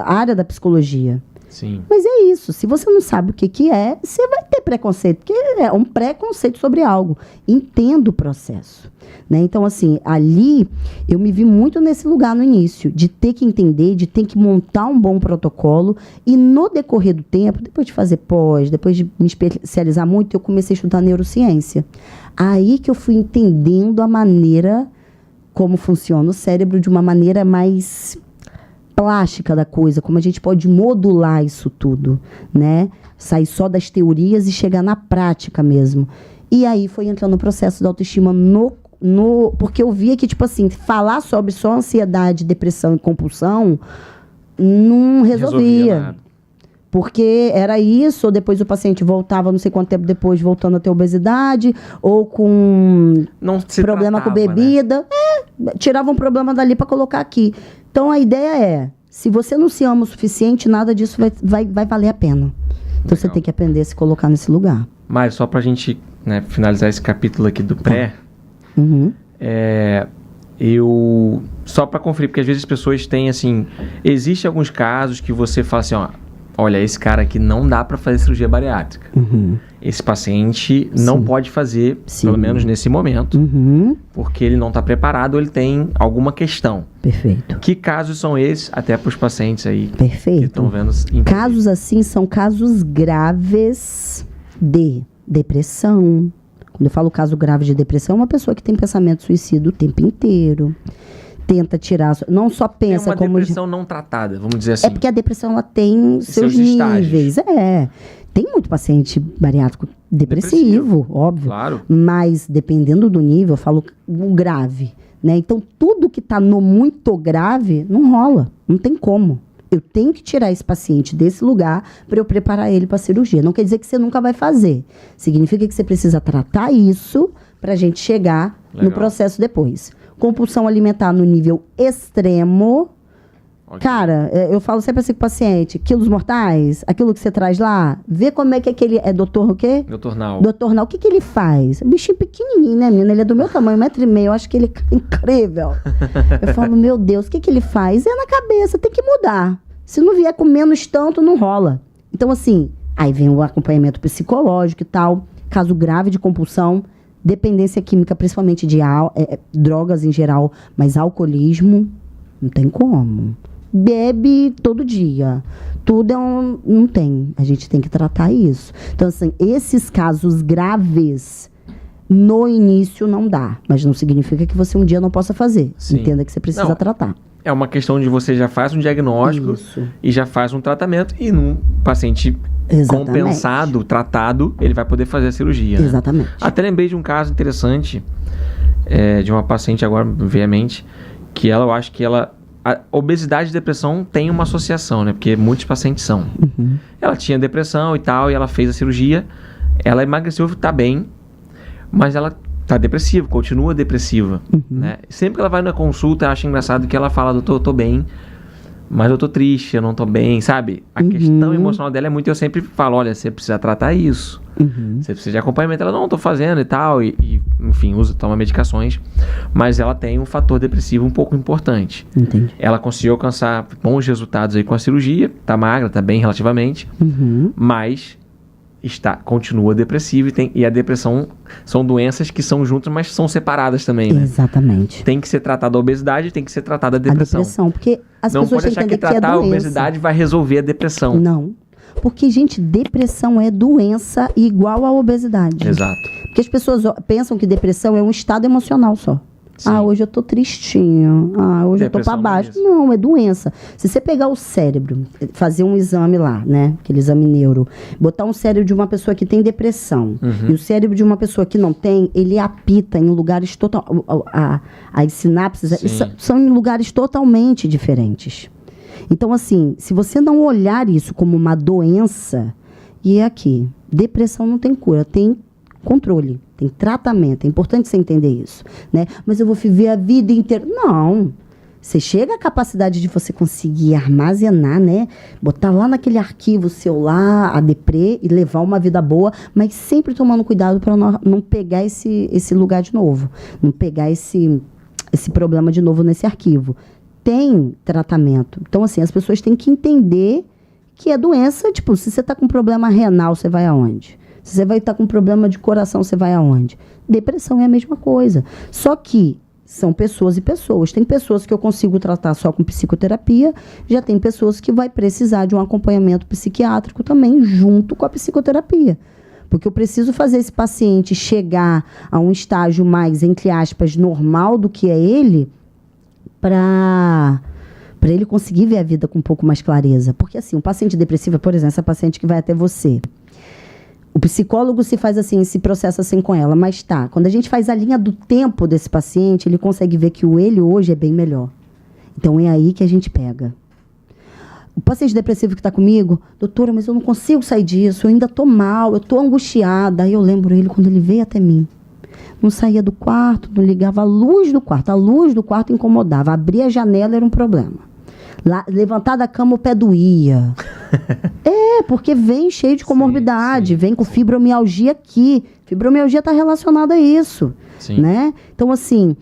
área da psicologia. Sim. Mas é isso, se você não sabe o que é, você vai ter preconceito, porque é um preconceito sobre algo. Entenda o processo, né? Então, assim, ali eu me vi muito nesse lugar no início, de ter que entender, de ter que montar um bom protocolo, e no decorrer do tempo, depois de fazer pós, depois de me especializar muito, eu comecei a estudar neurociência. Aí que eu fui entendendo a maneira como funciona o cérebro de uma maneira mais plástica da coisa, como a gente pode modular isso tudo, né? Sair só das teorias e chegar na prática mesmo. E aí foi entrando no processo da autoestima porque eu via que, tipo assim, falar sobre só ansiedade, depressão e compulsão não resolvia. Nada. Porque era isso, ou depois o paciente voltava, não sei quanto tempo depois, voltando a ter obesidade, ou com problema com bebida. Né? Tirava um problema dali para colocar aqui. Então, a ideia é, se você não se ama o suficiente, nada disso vai valer a pena. Então, você tem que aprender a se colocar nesse lugar. Mas, só pra gente, né, finalizar esse capítulo aqui do pré, só pra conferir, porque às vezes as pessoas têm, assim, existem alguns casos que você fala assim, ó, olha, esse cara aqui não dá para fazer cirurgia bariátrica. Esse paciente não pode fazer, pelo menos nesse momento, porque ele não está preparado ou ele tem alguma questão. Perfeito. Que casos são esses, até para os pacientes aí Perfeito. que estão vendo? Casos assim são casos graves de depressão. Quando eu falo caso grave de depressão, é uma pessoa que tem pensamento suicida o tempo inteiro. Tenta tirar, não só pensa como... É uma depressão não tratada, vamos dizer assim. É porque a depressão, ela tem seus níveis. Tem muito paciente bariátrico depressivo, óbvio. Claro. Mas, dependendo do nível, eu falo o grave, né? Então, tudo que está no muito grave, não rola. Não tem como. Eu tenho que tirar esse paciente desse lugar para eu preparar ele para a cirurgia. Não quer dizer que você nunca vai fazer. Significa que você precisa tratar isso para a gente chegar no processo depois. Compulsão alimentar no nível extremo. Ok. Cara, eu falo sempre assim com o paciente, quilos mortais, aquilo que você traz lá, vê como é que aquele... É doutor o quê? Doutor Nau. Doutor Nau, o que que ele faz? Bichinho pequenininho, né, menina? Ele é do meu tamanho, 1,5 m, eu acho que ele é incrível. Eu falo, meu Deus, o que que ele faz? É na cabeça, tem que mudar. Se não vier com menos tanto, não rola. Então, assim, aí vem o acompanhamento psicológico e tal, caso grave de compulsão, dependência química, principalmente de drogas em geral, mas alcoolismo, não tem como. Bebe todo dia. Tudo é um... Não tem. A gente tem que tratar isso. Então, assim, esses casos graves, no início não dá. Mas não significa que você um dia não possa fazer. Sim. Entenda que você precisa tratar. É uma questão de você já faz um diagnóstico e já faz um tratamento. E num paciente compensado, tratado, ele vai poder fazer a cirurgia. Né? Exatamente. Até lembrei de um caso interessante de uma paciente agora, veemente, que ela, eu acho que ela... A obesidade e depressão tem uma associação, né? Porque muitos pacientes são. Uhum. Ela tinha depressão e tal, e ela fez a cirurgia. Ela emagreceu, tá bem, mas ela tá depressiva, continua depressiva. Né? Sempre que ela vai na consulta, eu acho engraçado que ela fala, doutor, eu tô bem, mas eu tô triste, eu não tô bem, sabe? A questão emocional dela é muito... Eu sempre falo, olha, você precisa tratar isso. Você precisa de acompanhamento. Ela, não, tô fazendo e tal, e enfim, toma medicações. Mas ela tem um fator depressivo um pouco importante. Entendi. Ela conseguiu alcançar bons resultados aí com a cirurgia, tá magra, tá bem relativamente, mas continua depressiva e a depressão são doenças que são juntas, mas são separadas também, né? Exatamente. Tem que ser tratada a obesidade, tem que ser tratada a depressão. A depressão, porque as não pessoas pode têm que achar entender que tratar é a doença. obesidade vai resolver a depressão. Não. Porque, gente, depressão é doença igual à obesidade. Exato. Porque as pessoas pensam que depressão é um estado emocional só. Sim. Ah, hoje eu tô tristinho. Ah, hoje Depressão eu tô pra baixo. não é isso. Não, é doença. Se você pegar o cérebro, fazer um exame lá, né? Aquele exame neuro, botar um cérebro de uma pessoa que tem depressão e o cérebro de uma pessoa que não tem, ele apita em lugares total... As sinapses são em lugares totalmente diferentes. Então, assim, se você não olhar isso como uma doença, e é aqui, depressão não tem cura, tem controle, tem tratamento. É importante você entender isso, né? Mas eu vou viver a vida inteira. Não. Você chega à capacidade de você conseguir armazenar, né? Botar lá naquele arquivo seu lá, a deprê, e levar uma vida boa, mas sempre tomando cuidado para não pegar esse lugar de novo. Não pegar esse problema de novo nesse arquivo. Tem tratamento. Então, assim, as pessoas têm que entender que é doença. Tipo, se você está com problema renal, você vai aonde? Se você vai estar com problema de coração, você vai aonde? Depressão é a mesma coisa. Só que são pessoas e pessoas. Tem pessoas que eu consigo tratar só com psicoterapia, já tem pessoas que vai precisar de um acompanhamento psiquiátrico também, junto com a psicoterapia. Porque eu preciso fazer esse paciente chegar a um estágio mais, entre aspas, normal do que é ele, para ele conseguir ver a vida com um pouco mais clareza. Porque, assim, um paciente depressivo, por exemplo, essa paciente que vai até você, o psicólogo se faz assim, se processa assim com ela, mas quando a gente faz a linha do tempo desse paciente, ele consegue ver que o ele hoje é bem melhor. Então, é aí que a gente pega. O paciente depressivo que está comigo, doutora, mas eu não consigo sair disso, eu ainda estou mal, eu estou angustiada. Aí eu lembro ele quando ele veio até mim. Não saía do quarto, não ligava a luz do quarto incomodava. Abrir a janela era um problema. Levantar da cama o pé doía. Porque vem cheio de comorbidade, vem com fibromialgia aqui. Fibromialgia está relacionada a isso. Né? Então, assim,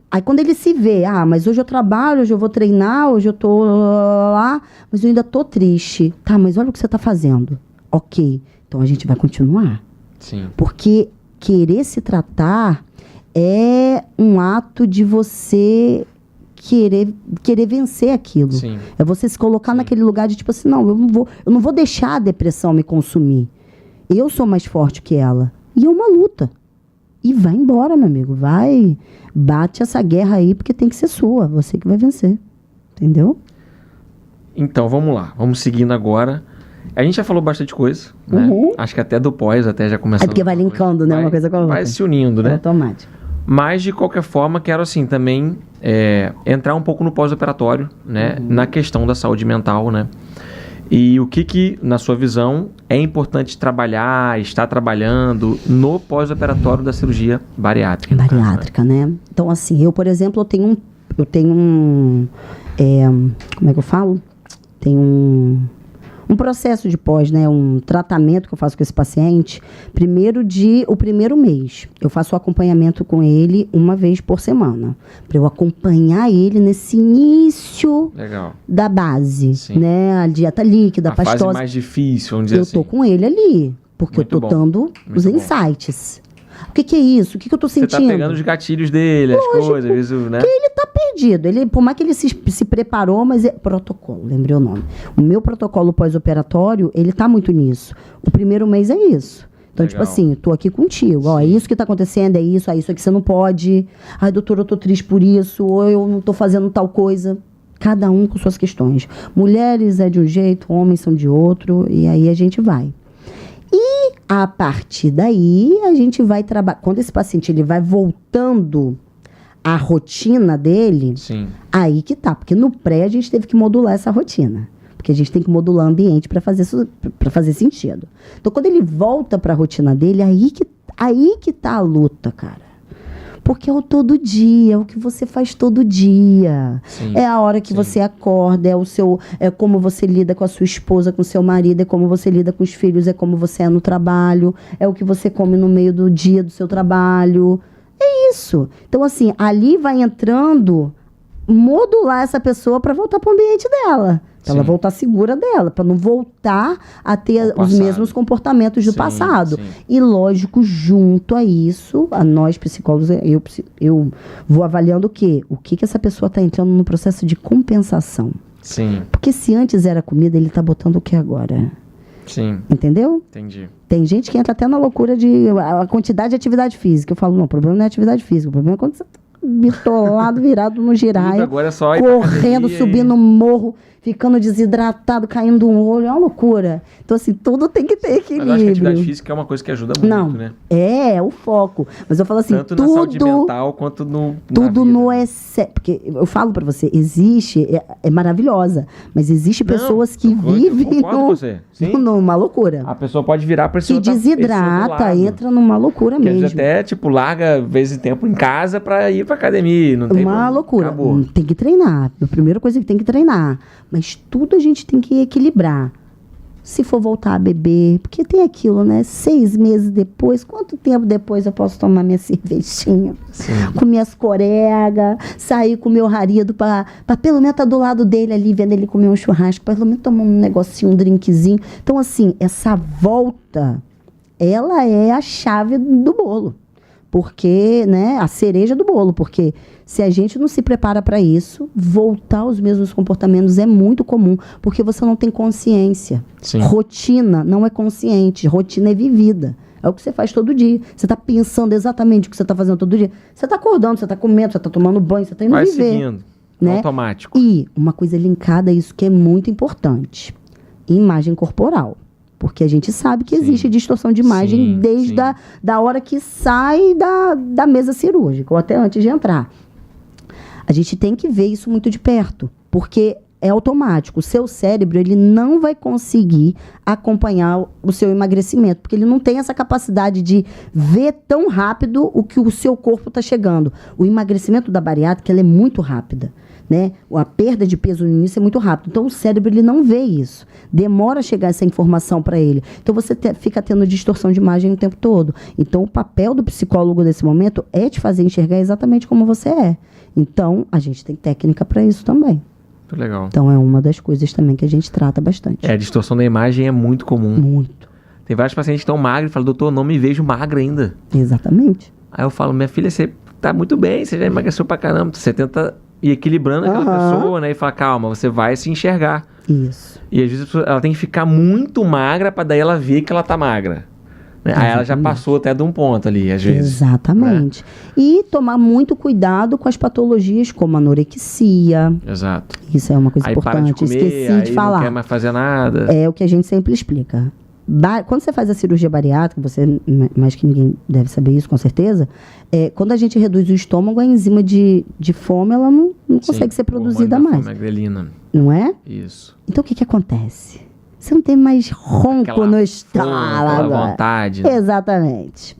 aí quando ele se vê, mas hoje eu trabalho, hoje eu vou treinar, hoje eu tô lá, mas eu ainda tô triste. Tá, mas olha o que você tá fazendo. Ok, então a gente vai continuar. Sim. Porque querer se tratar é um ato de você querer vencer aquilo. Sim. É você se colocar naquele lugar de tipo assim, não, eu não vou deixar a depressão me consumir. Eu sou mais forte que ela. E é uma luta. E vai embora, meu amigo. Vai, bate essa guerra aí, porque tem que ser sua. Você que vai vencer. Entendeu? Então, vamos lá. Vamos seguindo agora. A gente já falou bastante coisa, né? Acho que até do pós, até já começou. É porque vai linkando, né? Uma coisa com a outra. Vai se unindo, né? É automático. Mas, de qualquer forma, quero, assim, também entrar um pouco no pós-operatório, né? Na questão da saúde mental, né? E o que, na sua visão, é importante trabalhar, está trabalhando no pós-operatório da cirurgia bariátrica? Bariátrica, né? Então, assim, eu, por exemplo, eu tenho como é que eu falo? Tenho um processo de pós, né? Um tratamento que eu faço com esse paciente. O primeiro mês, eu faço o acompanhamento com ele uma vez por semana. Para eu acompanhar ele nesse início da base. Sim. Né? A dieta líquida, a pastosa. A fase mais difícil, vamos dizer assim. Eu tô com ele ali, porque muito eu tô dando os insights. O que é isso? O que eu tô sentindo? Você tá pegando os gatilhos dele, as coisas, isso, né? Porque ele tá perdido. Por mais que ele se preparou, mas protocolo, lembrei o nome. O meu protocolo pós-operatório, ele tá muito nisso. O primeiro mês é isso. Então, tipo assim, tô aqui contigo. Ó, é isso que tá acontecendo, é isso aqui você não pode. Ai, doutor, eu tô triste por isso, ou eu não tô fazendo tal coisa. Cada um com suas questões. Mulheres é de um jeito, homens são de outro, e aí a gente vai. E a partir daí, a gente vai trabalhar. Quando esse paciente ele vai voltando à rotina dele, sim, aí que tá. Porque no pré a gente teve que modular essa rotina. Porque a gente tem que modular o ambiente para fazer sentido. Então, quando ele volta para a rotina dele, aí que tá a luta, cara. Porque é o todo dia, é o que você faz todo dia. Sim, é a hora que você acorda, é como você lida com a sua esposa, com o seu marido, é como você lida com os filhos, é como você é no trabalho, é o que você come no meio do dia do seu trabalho. É isso. Então, assim, ali vai entrando modular essa pessoa para voltar para o ambiente dela. Para ela voltar segura dela, para não voltar a ter os mesmos comportamentos do passado. Sim. E, lógico, junto a isso, a nós psicólogos, eu vou avaliando o quê? O que essa pessoa está entrando no processo de compensação. Sim. Porque se antes era comida, ele está botando o que agora? Sim. Entendeu? Entendi. Tem gente que entra até na loucura de a quantidade de atividade física. Eu falo, não, o problema não é atividade física, o problema é quando você tá bitolado, virado no giraia, correndo, subindo morro, ficando desidratado, caindo um olho, é uma loucura. Então, assim, tudo tem que ter equilíbrio. Mas eu acho que a atividade física é uma coisa que ajuda muito, né? É o foco. Mas eu falo assim, tanto na saúde mental quanto tudo no excesso. Porque eu falo pra você, existe, é maravilhosa, mas existe pessoas que vivem numa loucura. A pessoa pode virar pra esse outro lado. Se desidrata, entra numa loucura mesmo. Até, larga, vezes em tempo, em casa pra ir pra academia. Não tem uma loucura. Acabou. Tem que treinar. A primeira coisa que tem que treinar. Mas tudo a gente tem que equilibrar. Se for voltar a beber, porque tem aquilo, né? 6 meses depois, quanto tempo depois eu posso tomar minha cervejinha? Sim. Com minhas coregas, sair com o meu marido pra pelo menos estar do lado dele ali, vendo ele comer um churrasco, pra pelo menos tomar um negocinho, um drinkzinho. Então, assim, essa volta, ela é a chave do bolo. Porque, né, a cereja do bolo, porque se a gente não se prepara para isso, voltar aos mesmos comportamentos é muito comum, porque você não tem consciência. Sim. Rotina não é consciente, rotina é vivida. É o que você faz todo dia. Você está pensando exatamente o que você está fazendo todo dia. Você está acordando, você está comendo, você está tomando banho, você está indo viver. Vai seguindo, né? Automático. E uma coisa linkada a isso que é muito importante. Imagem corporal. Porque a gente sabe que existe distorção de imagem desde da hora que sai da mesa cirúrgica, ou até antes de entrar. A gente tem que ver isso muito de perto, porque é automático. O seu cérebro, ele não vai conseguir acompanhar o seu emagrecimento, porque ele não tem essa capacidade de ver tão rápido o que o seu corpo está chegando. O emagrecimento da bariátrica, ela é muito rápida. Né? A perda de peso no início é muito rápido. Então, o cérebro ele não vê isso. Demora a chegar essa informação para ele. Então, você fica tendo distorção de imagem o tempo todo. Então, o papel do psicólogo nesse momento é te fazer enxergar exatamente como você é. Então, a gente tem técnica para isso também. Muito legal. Então, é uma das coisas também que a gente trata bastante. A distorção da imagem é muito comum. Muito. Tem vários pacientes que estão magros e falam, doutor, não me vejo magra ainda. Exatamente. Aí eu falo, minha filha, você tá muito bem, você já emagreceu pra caramba. Você tenta ir equilibrando aquela pessoa, né? E falar, calma, você vai se enxergar. Isso. E às vezes ela tem que ficar muito magra pra daí ela ver que ela tá magra. Né? Aí ela já passou até de um ponto ali, às vezes. Exatamente. Né? E tomar muito cuidado com as patologias como anorexia. Exato. Isso é uma coisa importante. Para de comer, esqueci de falar. Não quer mais fazer nada. É o que a gente sempre explica. Quando você faz a cirurgia bariátrica, você, mais que ninguém deve saber isso, com certeza, quando a gente reduz o estômago, a enzima de fome, ela não consegue ser produzida mais. Fome, a grelina. Não é? Isso. Então, o que acontece? Você não tem mais ronco Aquela no fome, estômago. aquela vontade, né? Exatamente.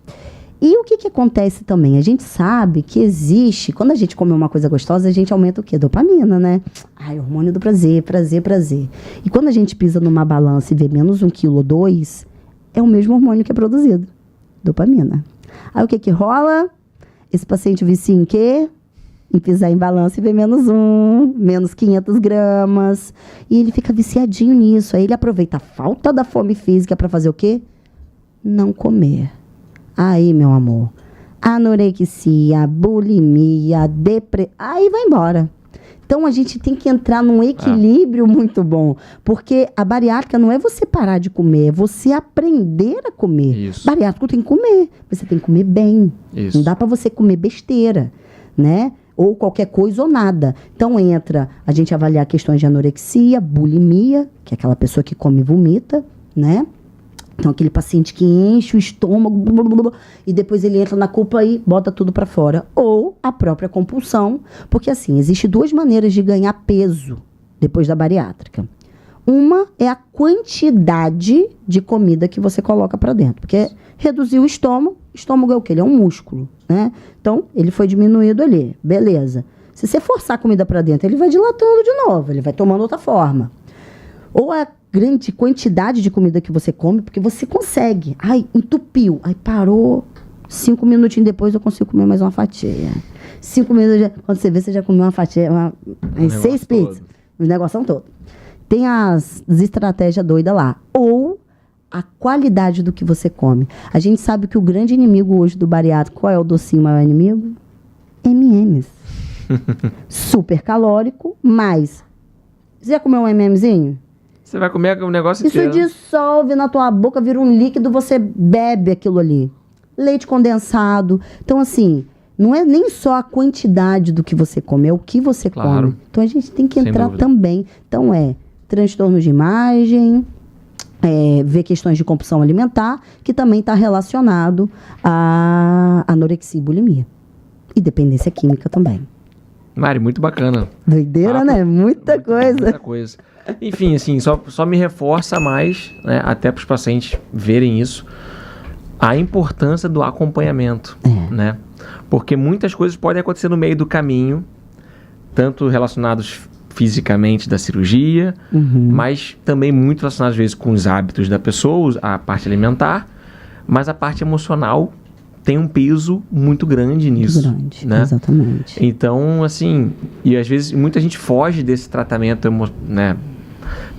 E o que acontece também? A gente sabe que existe, quando a gente come uma coisa gostosa, a gente aumenta o quê? Dopamina, né? Ai, hormônio do prazer, prazer, prazer. E quando a gente pisa numa balança e vê menos 1 quilo ou 2, é o mesmo hormônio que é produzido. Dopamina. Aí o que rola? Esse paciente vicia em quê? Em pisar em balança e ver menos 1, menos 500 gramas. E ele fica viciadinho nisso. Aí ele aproveita a falta da fome física para fazer o quê? Não comer. Aí, meu amor, anorexia, bulimia, depressão, aí vai embora. Então, a gente tem que entrar num equilíbrio muito bom. Porque a bariátrica não é você parar de comer, é você aprender a comer. Isso. Bariátrico tem que comer, você tem que comer bem. Isso. Não dá para você comer besteira, né? Ou qualquer coisa ou nada. Então, entra a gente avaliar questões de anorexia, bulimia, que é aquela pessoa que come e vomita, né? Então, aquele paciente que enche o estômago, blá, blá, blá, e depois ele entra na culpa e bota tudo para fora. Ou a própria compulsão, porque assim, existe 2 maneiras de ganhar peso depois da bariátrica. Uma é a quantidade de comida que você coloca para dentro, porque reduzir o estômago é o quê? Ele é um músculo, né? Então, ele foi diminuído ali, beleza. Se você forçar a comida para dentro, ele vai dilatando de novo, ele vai tomando outra forma. Ou a grande quantidade de comida que você come, porque você consegue. Ai, entupiu. Aí parou. 5 minutinhos depois eu consigo comer mais uma fatia. 5 minutos, quando você vê, você já comeu uma fatia, em 6 pizzas. O negócio todo. Tem as estratégias doidas lá. Ou a qualidade do que você come. A gente sabe que o grande inimigo hoje do bariátrico, qual é o docinho maior inimigo? M&M's. Super calórico, mas... Você já comeu um M&Mzinho? Você vai comer um negócio Isso inteiro. dissolve na tua boca, vira um líquido, você bebe aquilo ali. Leite condensado. Então, assim, não é nem só a quantidade do que você come, é o que você come. Então, a gente tem que Sem entrar dúvida. também. Então, transtorno de imagem, ver questões de compulsão alimentar, que também está relacionado a anorexia e bulimia. E dependência química também. Mari, muito bacana. Doideira, né? Muita coisa. Muita coisa. Enfim, assim, só me reforça mais, né, até para os pacientes verem isso, a importância do acompanhamento, né? Porque muitas coisas podem acontecer no meio do caminho, tanto relacionados fisicamente da cirurgia, mas também muito relacionados às vezes com os hábitos da pessoa, a parte alimentar, mas a parte emocional tem um peso muito grande nisso. Muito grande, né? Exatamente. Então, assim, e às vezes muita gente foge desse tratamento, né,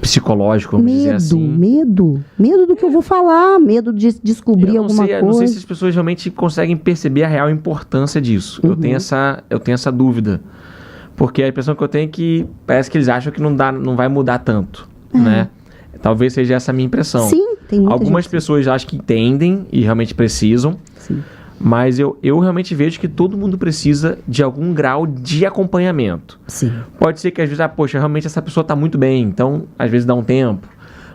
psicológico, vamos dizer assim. Medo do que eu vou falar, medo de descobrir alguma coisa. Eu não sei se as pessoas realmente conseguem perceber a real importância disso. Eu tenho essa dúvida. Porque a impressão que eu tenho é que parece que eles acham que não vai mudar tanto, né? Talvez seja essa a minha impressão. Sim, tem muita Algumas gente, pessoas acham que entendem e realmente precisam. Sim. Mas eu realmente vejo que todo mundo precisa de algum grau de acompanhamento. Sim. Pode ser que às vezes, poxa, realmente essa pessoa está muito bem, então às vezes dá um tempo.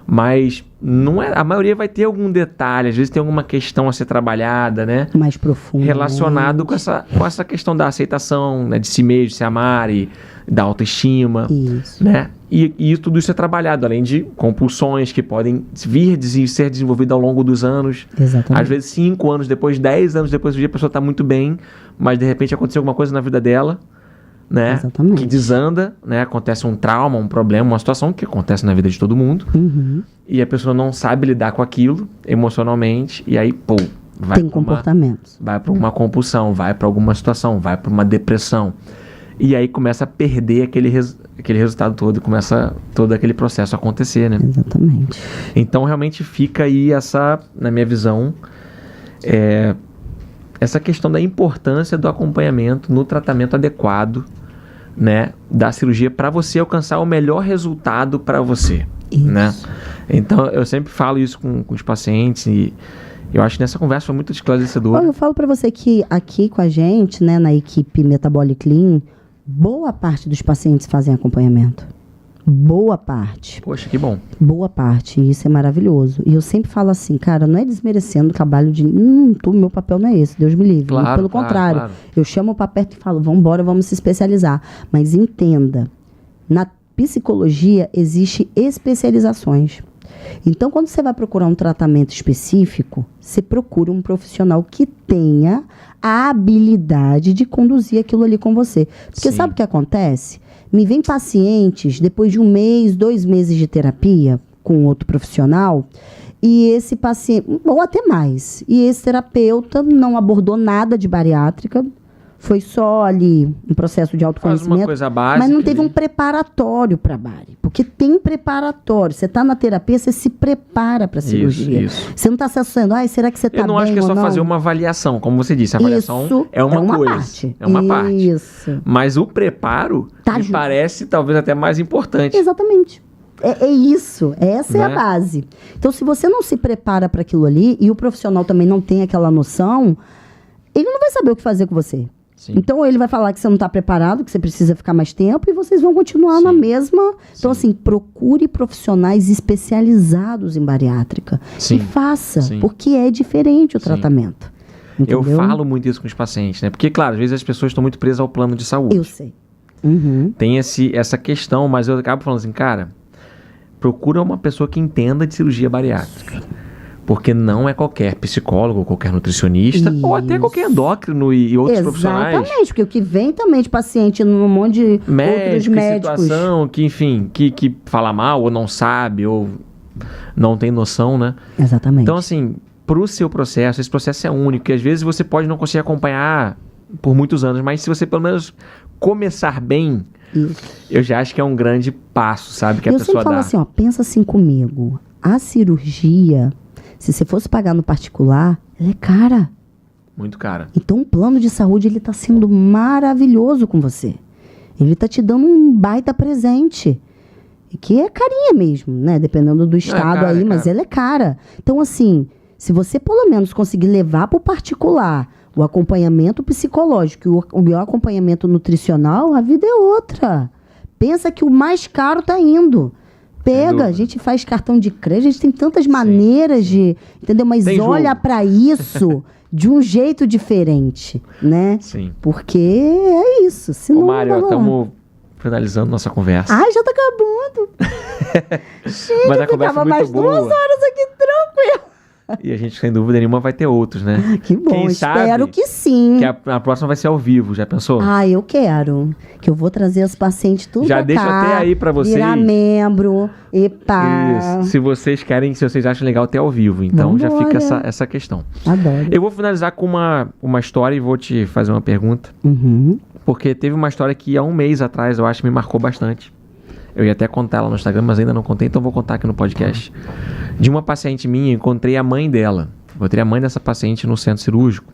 Mas não é, a maioria vai ter algum detalhe, às vezes tem alguma questão a ser trabalhada, né? Mais profundo. Relacionado com essa questão da aceitação, né? De si mesmo, de se amar e da autoestima. Isso. Né? E tudo isso é trabalhado, além de compulsões que podem vir a ser desenvolvidas ao longo dos anos. Exatamente. Às vezes 5 anos depois, 10 anos depois do dia, a pessoa está muito bem, mas de repente aconteceu alguma coisa na vida dela, né? Exatamente. Que desanda, né? Acontece um trauma, um problema, uma situação que acontece na vida de todo mundo. E a pessoa não sabe lidar com aquilo emocionalmente, e aí, pô, tem comportamentos. Vai para uma compulsão, vai para alguma situação, vai para uma depressão. E aí começa a perder aquele resultado todo, começa todo aquele processo a acontecer, né? Exatamente. Então, realmente fica aí na minha visão, essa questão da importância do acompanhamento no tratamento adequado, né, da cirurgia para você alcançar o melhor resultado para você, né? Então, eu sempre falo isso com os pacientes e eu acho que nessa conversa foi muito esclarecedora. Eu falo para você que aqui com a gente, né, na equipe Metabolic Clean, boa parte dos pacientes fazem acompanhamento. Boa parte. Poxa, que bom. Boa parte, e isso é maravilhoso. E eu sempre falo assim, cara, não é desmerecendo o trabalho de... meu papel não é esse, Deus me livre. Claro, pelo contrário, claro. eu chamo para perto e falo, vamos embora, vamos se especializar. Mas entenda, na psicologia existe especializações. Então, quando você vai procurar um tratamento específico, você procura um profissional que tenha a habilidade de conduzir aquilo ali com você. Porque sabe o que acontece? Me vem pacientes, depois de 1 mês, 2 meses de terapia com outro profissional, e esse paciente, ou até mais, e esse terapeuta não abordou nada de bariátrica, foi só ali um processo de autoconhecimento. Faz uma coisa básica, mas não teve um preparatório para bari. Porque tem preparatório. Você está na terapia, você se prepara para a cirurgia. Isso. Você não está se assustando. Você será que você está bem? Eu não acho que é só fazer uma avaliação, como você disse. A avaliação isso é uma coisa. Parte. É uma parte. Isso. Mas o preparo me parece talvez até mais importante. Exatamente. É isso. Essa é a base. Então, se você não se prepara para aquilo ali e o profissional também não tem aquela noção, ele não vai saber o que fazer com você. Sim. Então, ele vai falar que você não está preparado, que você precisa ficar mais tempo e vocês vão continuar na mesma. Então, assim, procure profissionais especializados em bariátrica. E faça, porque é diferente o tratamento. Entendeu? Eu falo muito isso com os pacientes, né? Porque, claro, às vezes as pessoas estão muito presas ao plano de saúde. Eu sei. Uhum. Tem essa questão, mas eu acabo falando assim, cara, procura uma pessoa que entenda de cirurgia bariátrica. Porque não é qualquer psicólogo, qualquer nutricionista, ou até qualquer endócrino e outros profissionais. Exatamente, porque o que vem também de paciente num monte de outros médicos. Situação que, enfim, que fala mal, ou não sabe, ou não tem noção, né? Exatamente. Então, assim, pro seu processo, esse processo é único, e às vezes você pode não conseguir acompanhar por muitos anos, mas se você pelo menos começar bem, eu já acho que é um grande passo, sabe? Que a pessoa dá. Eu sempre falo assim, pensa assim comigo, a cirurgia... Se você fosse pagar no particular, ela é cara. Muito cara. Então, o plano de saúde, ele está sendo maravilhoso com você. Ele está te dando um baita presente. Que é carinha mesmo, né? Dependendo do estado aí, mas ela é cara. Então, assim, se você pelo menos conseguir levar para o particular o acompanhamento psicológico e o acompanhamento nutricional, a vida é outra. Pensa que o mais caro está indo. Pega, a gente faz cartão de crédito, a gente tem tantas maneiras de... Entendeu? Mas olha para isso de um jeito diferente, né? Sim. Porque é isso. Senão Mário, estamos finalizando nossa conversa. Ai, já tá acabando. Gente, mas a eu ficava mais 2 horas aqui tranquilo. E a gente, sem dúvida nenhuma, vai ter outros, né? Que bom, espero que sim. Que a próxima vai ser ao vivo, já pensou? Eu quero. Que eu vou trazer os pacientes tudo já deixa até aí pra vocês. Virar membro, epa. Isso. Se vocês acham legal até ao vivo. Então já fica essa questão. Adoro. Eu vou finalizar com uma história e vou te fazer uma pergunta. Porque teve uma história que há 1 mês atrás, eu acho, me marcou bastante. Eu ia até contar ela no Instagram, mas ainda não contei, então vou contar aqui no podcast. De uma paciente minha, encontrei a mãe dela. Encontrei a mãe dessa paciente no centro cirúrgico.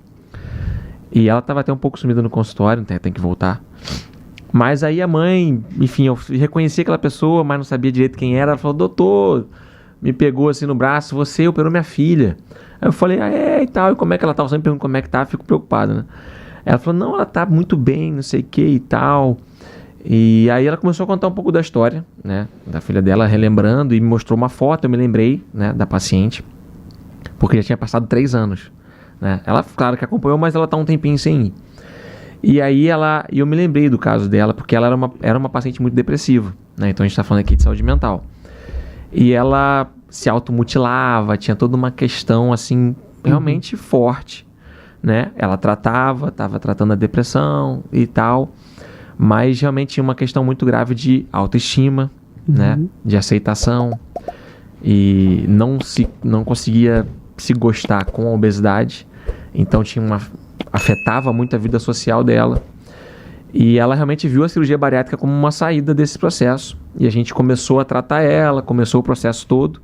E ela estava até um pouco sumida no consultório, tem que voltar. Mas aí a mãe, enfim, eu reconheci aquela pessoa, mas não sabia direito quem era. Ela falou, doutor, me pegou assim no braço, você operou minha filha. Aí eu falei, e tal, e como é que ela tá? Eu sempre pergunto como é que tá, fico preocupado, né? Ela falou, não, ela tá muito bem, não sei o que e tal... E aí ela começou a contar um pouco da história, né, da filha dela, relembrando, e me mostrou uma foto, eu me lembrei, né, da paciente, porque já tinha passado 3 anos, né. Ela, claro que acompanhou, mas ela tá um tempinho sem ir. E aí eu me lembrei do caso dela, porque ela era uma paciente muito depressiva, né, então a gente tá falando aqui de saúde mental. E ela se automutilava, tinha toda uma questão, assim, realmente forte, né. Ela estava tratando a depressão e tal... Mas realmente tinha uma questão muito grave de autoestima, né? De aceitação. E não conseguia se gostar com a obesidade. Então afetava muito a vida social dela. E ela realmente viu a cirurgia bariátrica como uma saída desse processo. E a gente começou a tratar ela, começou o processo todo.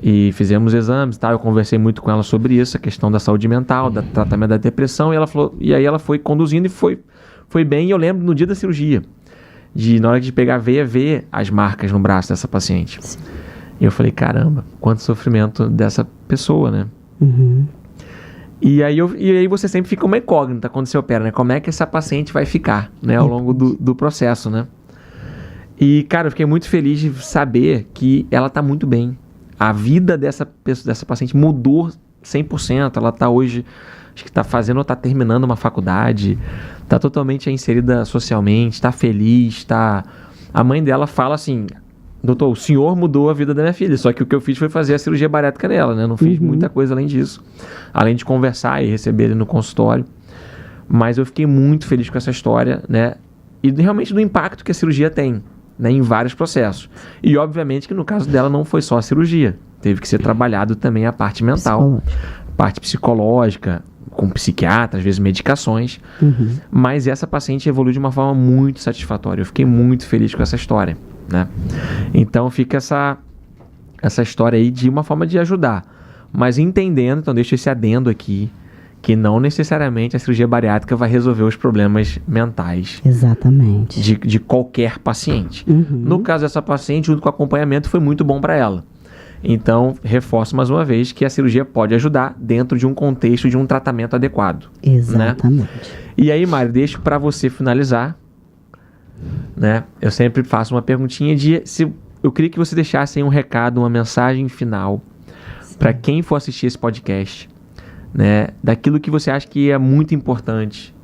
E fizemos exames e tal. Eu conversei muito com ela sobre isso, a questão da saúde mental, do tratamento da depressão. E ela falou, e aí ela foi conduzindo e foi bem. E eu lembro no dia da cirurgia, na hora de pegar a veia, ver as marcas no braço dessa paciente. Sim. E eu falei, caramba, quanto sofrimento dessa pessoa, né? E aí você sempre fica uma incógnita quando você opera, né? Como é que essa paciente vai ficar, né? Ao longo do processo, né? E, cara, eu fiquei muito feliz de saber que ela tá muito bem. A vida dessa paciente mudou 100%. Ela tá hoje, acho que tá fazendo ou tá terminando uma faculdade, tá totalmente inserida socialmente, tá feliz, tá... A mãe dela fala assim, doutor, o senhor mudou a vida da minha filha, só que o que eu fiz foi fazer a cirurgia bariátrica nela, né? Não fiz muita coisa além disso, além de conversar e receber ele no consultório. Mas eu fiquei muito feliz com essa história, né? E realmente do impacto que a cirurgia tem, né? Em vários processos. E obviamente que no caso dela não foi só a cirurgia, teve que ser trabalhado também a parte mental, parte psicológica, com psiquiatra, às vezes medicações. Mas essa paciente evoluiu de uma forma muito satisfatória. Eu fiquei muito feliz com essa história, né? Então fica essa história aí de uma forma de ajudar, mas entendendo, então deixa esse adendo aqui, que não necessariamente a cirurgia bariátrica vai resolver os problemas mentais. Exatamente. De qualquer paciente. No caso dessa paciente, junto com o acompanhamento, foi muito bom para ela. Então, reforço mais uma vez que a cirurgia pode ajudar dentro de um contexto de um tratamento adequado. Exatamente. Né? E aí, Mari, deixo para você finalizar, né? Eu sempre faço uma perguntinha eu queria que você deixasse aí um recado, uma mensagem final para quem for assistir esse podcast, né? Daquilo que você acha que é muito importante,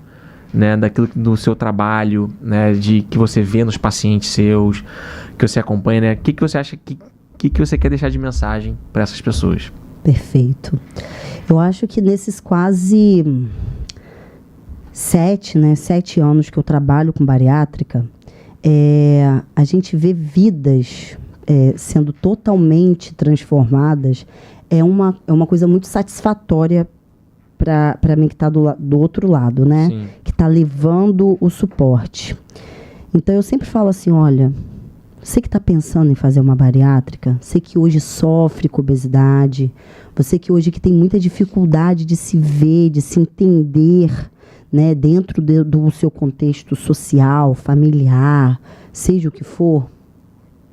né? Daquilo do seu trabalho, né? Que você vê nos pacientes seus, que você acompanha, né? O que você acha que você quer deixar de mensagem para essas pessoas? Perfeito. Eu acho que nesses quase 7 anos que eu trabalho com bariátrica, a gente vê vidas sendo totalmente transformadas. É uma coisa muito satisfatória para mim que está do outro lado, né? Sim. Que está levando o suporte. Então eu sempre falo assim, olha, você que está pensando em fazer uma bariátrica, você que hoje sofre com obesidade, você que hoje que tem muita dificuldade de se ver, de se entender, né, dentro do seu contexto social, familiar, seja o que for,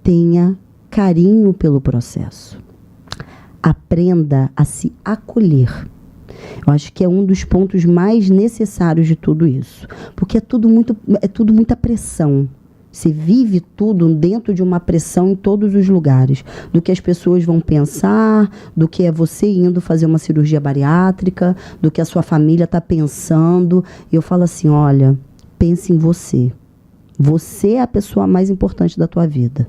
tenha carinho pelo processo. Aprenda a se acolher. Eu acho que é um dos pontos mais necessários de tudo isso. Porque é tudo muita pressão. Você vive tudo dentro de uma pressão em todos os lugares. Do que as pessoas vão pensar, do que é você indo fazer uma cirurgia bariátrica, do que a sua família está pensando. E eu falo assim, olha, pense em você. Você é a pessoa mais importante da tua vida.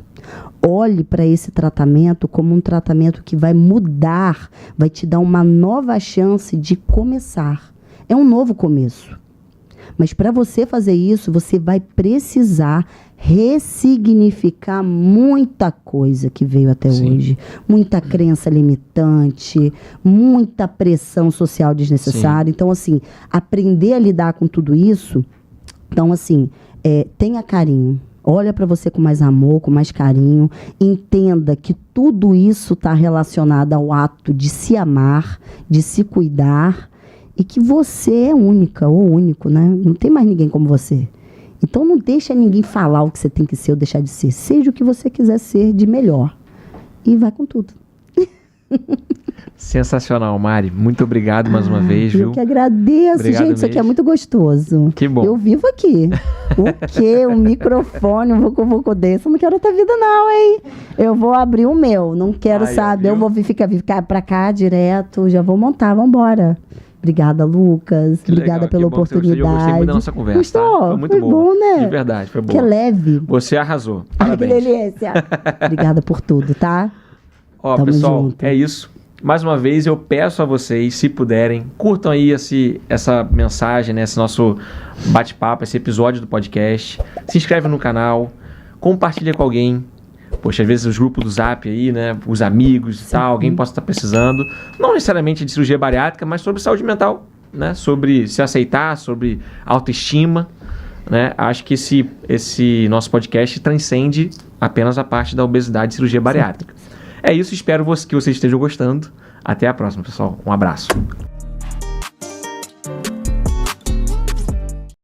Olhe para esse tratamento como um tratamento que vai mudar, vai te dar uma nova chance de começar. É um novo começo. Mas para você fazer isso, você vai precisar ressignificar muita coisa que veio até hoje. Muita crença limitante, muita pressão social desnecessária. Sim. Então, assim, aprender a lidar com tudo isso. Então, assim, tenha carinho. Olha para você com mais amor, com mais carinho. Entenda que tudo isso está relacionado ao ato de se amar, de se cuidar. E que você é única ou único, né? Não tem mais ninguém como você. Então não deixa ninguém falar o que você tem que ser ou deixar de ser. Seja o que você quiser ser de melhor. E vai com tudo. Sensacional, Mari. Muito obrigado mais uma vez, viu? Eu que agradeço, obrigado, gente. Isso aqui é muito gostoso. Que bom. Eu vivo aqui. O quê? Um microfone, um vocovoco-desse. Eu não quero outra vida não, hein? Eu vou abrir o meu. Não quero saber. Eu vou ficar pra cá direto. Já vou montar. Vambora. Obrigada, Lucas. Que obrigada legal, pela oportunidade. Eu gostei muito da nossa conversa. Gostou? Tá? Foi muito bom, né? De verdade, foi bom. Que é leve. Você arrasou. Ai, que delícia. Obrigada por tudo, tá? Ó, Tamo pessoal, junto. É isso. Mais uma vez, eu peço a vocês, se puderem, curtam aí essa mensagem, né, esse nosso bate-papo, esse episódio do podcast. Se inscreve no canal, compartilha com alguém. Poxa, às vezes os grupos do Zap aí, né, os amigos e tal, alguém possa estar precisando, não necessariamente de cirurgia bariátrica, mas sobre saúde mental, né, sobre se aceitar, sobre autoestima, né. Acho que esse nosso podcast transcende apenas a parte da obesidade e cirurgia bariátrica. É isso, espero que vocês estejam gostando. Até a próxima, pessoal. Um abraço.